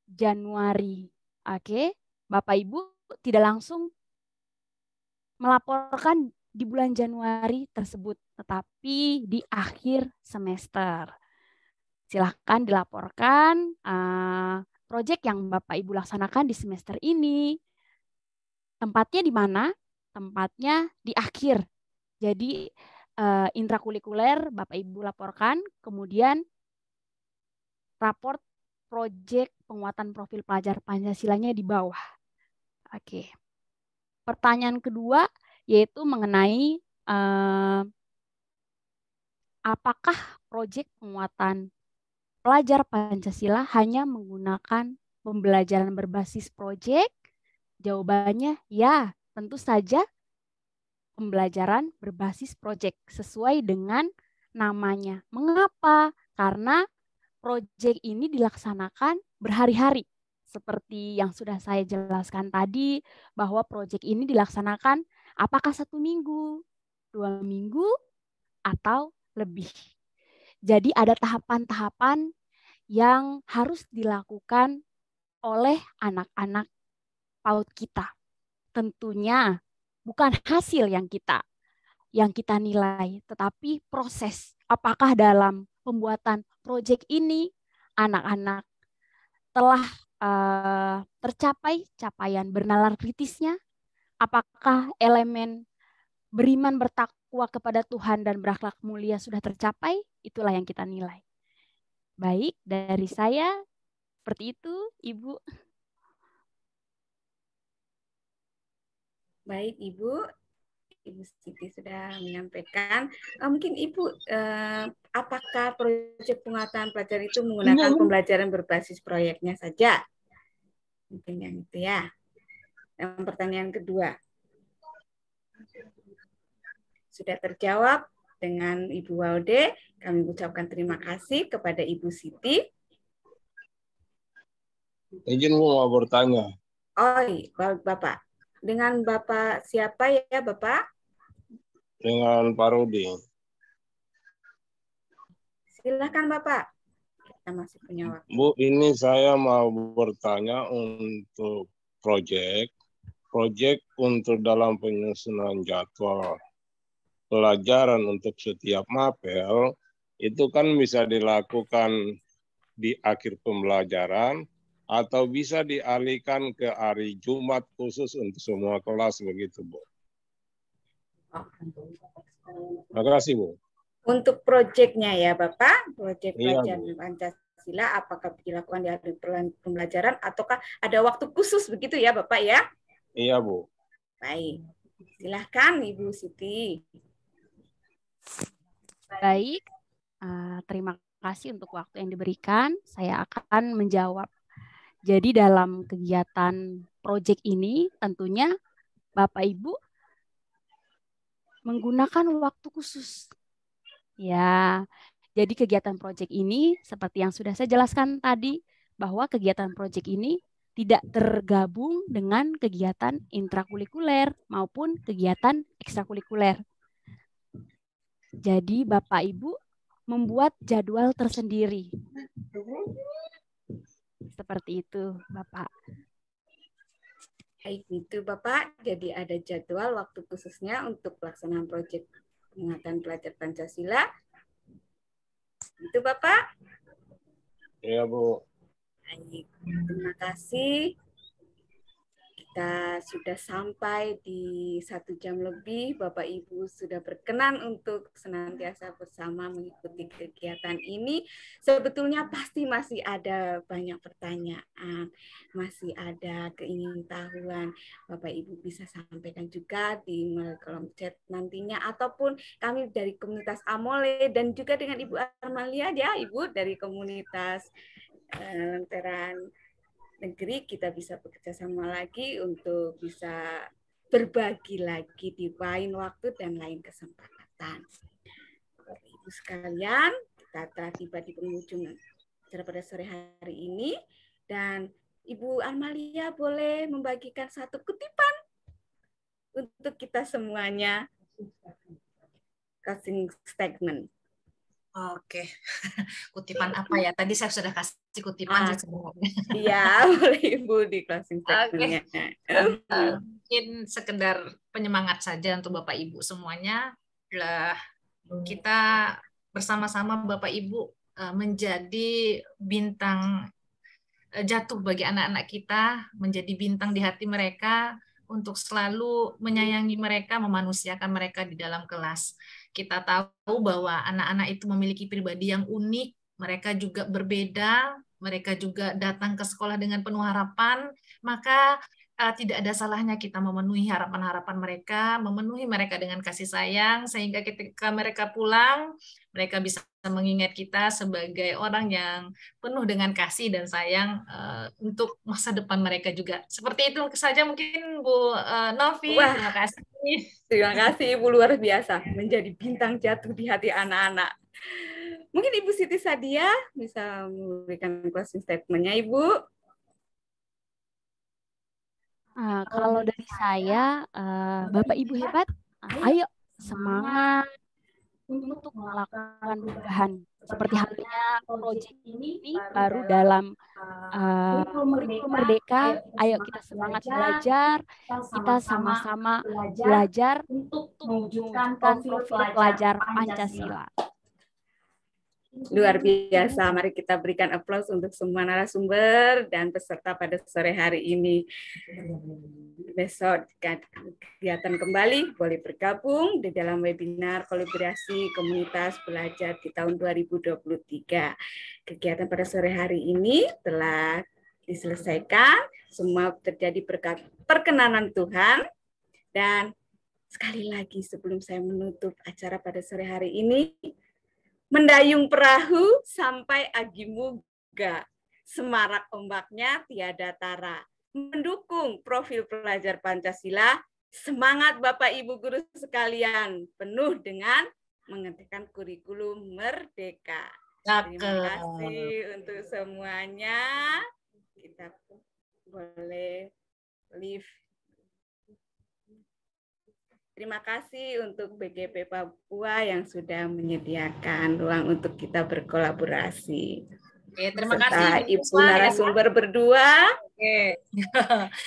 Januari. Oke, Bapak Ibu tidak langsung melaporkan di bulan Januari tersebut, tetapi di akhir semester. Silahkan dilaporkan proyek yang Bapak Ibu laksanakan di semester ini. Tempatnya di mana? Tempatnya di akhir. Jadi intrakurikuler Bapak Ibu laporkan, kemudian raport proyek penguatan profil pelajar Pancasilanya di bawah. Oke. Pertanyaan kedua yaitu mengenai apakah proyek penguatan pelajar Pancasila hanya menggunakan pembelajaran berbasis proyek? Jawabannya ya, tentu saja pembelajaran berbasis proyek sesuai dengan namanya. Mengapa? Karena proyek ini dilaksanakan berhari-hari. Seperti yang sudah saya jelaskan tadi, bahwa proyek ini dilaksanakan apakah 1 minggu, 2 minggu, atau lebih. Jadi ada tahapan-tahapan yang harus dilakukan oleh anak-anak PAUD kita. Tentunya bukan hasil yang kita nilai, tetapi proses. Apakah dalam pembuatan proyek ini anak-anak telah tercapai capaian bernalar kritisnya? Apakah elemen beriman bertakwa kepada Tuhan dan berakhlak mulia sudah tercapai? Itulah yang kita nilai. Baik, dari saya seperti itu, Ibu. Baik, Ibu. Ibu Siti sudah menyampaikan. Mungkin Ibu, apakah proyek penguatan pelajar itu menggunakan pembelajaran berbasis proyeknya saja? Mungkin yang itu ya. Dan pertanyaan kedua. Sudah terjawab dengan Ibu Waude. Kami ucapkan terima kasih kepada Ibu Siti. Izin mau bertanya. Oh, Bapak. Dengan Bapak siapa ya, Bapak? Dengan Pak Rudi. Silakan, Bapak. kita masih punya waktu. Bu, ini saya mau bertanya untuk proyek untuk dalam penyusunan jadwal pelajaran untuk setiap mapel, itu kan bisa dilakukan di akhir pembelajaran atau bisa dialihkan ke hari Jumat khusus untuk semua kelas begitu, Bu. Terima kasih, Bu. Untuk proyeknya ya Bapak, proyek Iya, pelajaran Bu. Pancasila apakah dilakukan di hari pembelajaran ataukah ada waktu khusus begitu ya Bapak ya? Iya, Bu. Baik, silahkan Ibu Siti. Baik, terima kasih untuk waktu yang diberikan. Saya akan menjawab. Jadi dalam kegiatan proyek ini tentunya Bapak Ibu menggunakan waktu khusus. Ya, jadi kegiatan proyek ini seperti yang sudah saya jelaskan tadi, bahwa kegiatan proyek ini tidak tergabung dengan kegiatan intrakurikuler maupun kegiatan ekstrakurikuler. Jadi Bapak Ibu membuat jadwal tersendiri. Seperti itu, Bapak. Baik, itu Bapak. Jadi ada jadwal waktu khususnya untuk pelaksanaan proyek penguatan pelajar Pancasila. Itu Bapak. Iya, Bu. Baik, terima kasih. Kita sudah sampai di 1 jam lebih. Bapak Ibu sudah berkenan untuk senantiasa bersama mengikuti kegiatan ini. Sebetulnya pasti masih ada banyak pertanyaan, masih ada keingintahuan. Bapak Ibu bisa sampaikan juga di kolom chat nantinya, ataupun kami dari komunitas Amole dan juga dengan Ibu Armalia ya, Ibu dari komunitas Lentera Negeri, kita bisa bekerja sama lagi untuk bisa berbagi lagi di lain waktu dan lain kesempatan. Bapak Ibu sekalian, kita telah tiba di penghujung acara pada sore hari ini, dan Ibu Armalia boleh membagikan satu kutipan untuk kita semuanya. Closing statement. Oke, kutipan apa ya? Tadi saya sudah kasih kutipan sih sebenarnya. Iya, boleh Ibu di closing statement-nya. Mungkin sekedar penyemangat saja untuk Bapak Ibu semuanya. Kita bersama-sama Bapak Ibu menjadi bintang jatuh bagi anak-anak kita, menjadi bintang di hati mereka untuk selalu menyayangi mereka, memanusiakan mereka di dalam kelas. Kita tahu bahwa anak-anak itu memiliki pribadi yang unik, mereka juga berbeda, mereka juga datang ke sekolah dengan penuh harapan, maka tidak ada salahnya kita memenuhi harapan-harapan mereka, memenuhi mereka dengan kasih sayang, sehingga ketika mereka pulang, mereka bisa mengingat kita sebagai orang yang penuh dengan kasih dan sayang untuk masa depan mereka juga. Seperti itu saja mungkin Bu Novi. Wah, terima kasih. Terima kasih Ibu, luar biasa menjadi bintang jatuh di hati anak-anak. Mungkin Ibu Siti Sadia bisa memberikan closing statement-nya, Ibu. Kalau dari saya, Bapak Ibu hebat, ayo semangat untuk melakukan perubahan. Seperti halnya proyek ini baru dalam kurikulum merdeka, ayo kita semangat belajar, kita sama-sama belajar untuk mewujudkan profil pelajar Pancasila. Luar biasa, mari kita berikan aplaus untuk semua narasumber dan peserta pada sore hari ini. Besok kegiatan kembali boleh bergabung di dalam webinar kolaborasi komunitas belajar di tahun 2023. Kegiatan pada sore hari ini telah diselesaikan, semua terjadi berkat perkenanan Tuhan. Dan sekali lagi sebelum saya menutup acara pada sore hari ini, mendayung perahu sampai Agimuga, semarak ombaknya tiada tara. Mendukung profil pelajar Pancasila, semangat Bapak Ibu guru sekalian, penuh dengan mengerjakan kurikulum merdeka. Terima kasih untuk semuanya. Kita boleh leave. Terima kasih untuk BGP Papua yang sudah menyediakan ruang untuk kita berkolaborasi. Oke, terima serta kasih Bu Ibu Uswa, ya. narasumber berdua. Oke.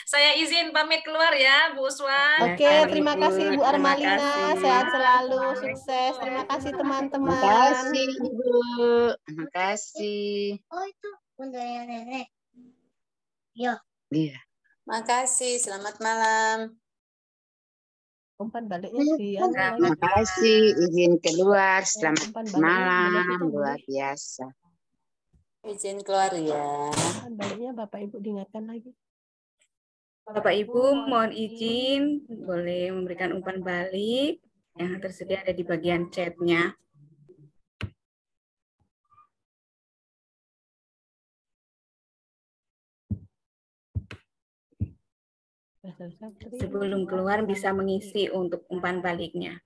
Saya izin pamit keluar ya, Bu Uswa. Oke, terima Ibu. kasih Bu Terima Armalina, kasih. sehat selalu, sukses. Terima kasih Terima teman-teman. kasih Ibu. Terima kasih. Oh itu bundanya nenek. Ya. Iya. Makasih, selamat malam. Umpan baliknya di anu lagi. Terima kasih izin keluar. Selamat Umpan baliknya malam. kita Luar boleh. biasa. Izin keluar ya. Umpan baliknya Bapak Ibu diingatkan lagi. Bapak Ibu mohon izin boleh memberikan umpan balik yang tersedia ada di bagian chatnya. Sebelum keluar bisa mengisi untuk umpan baliknya.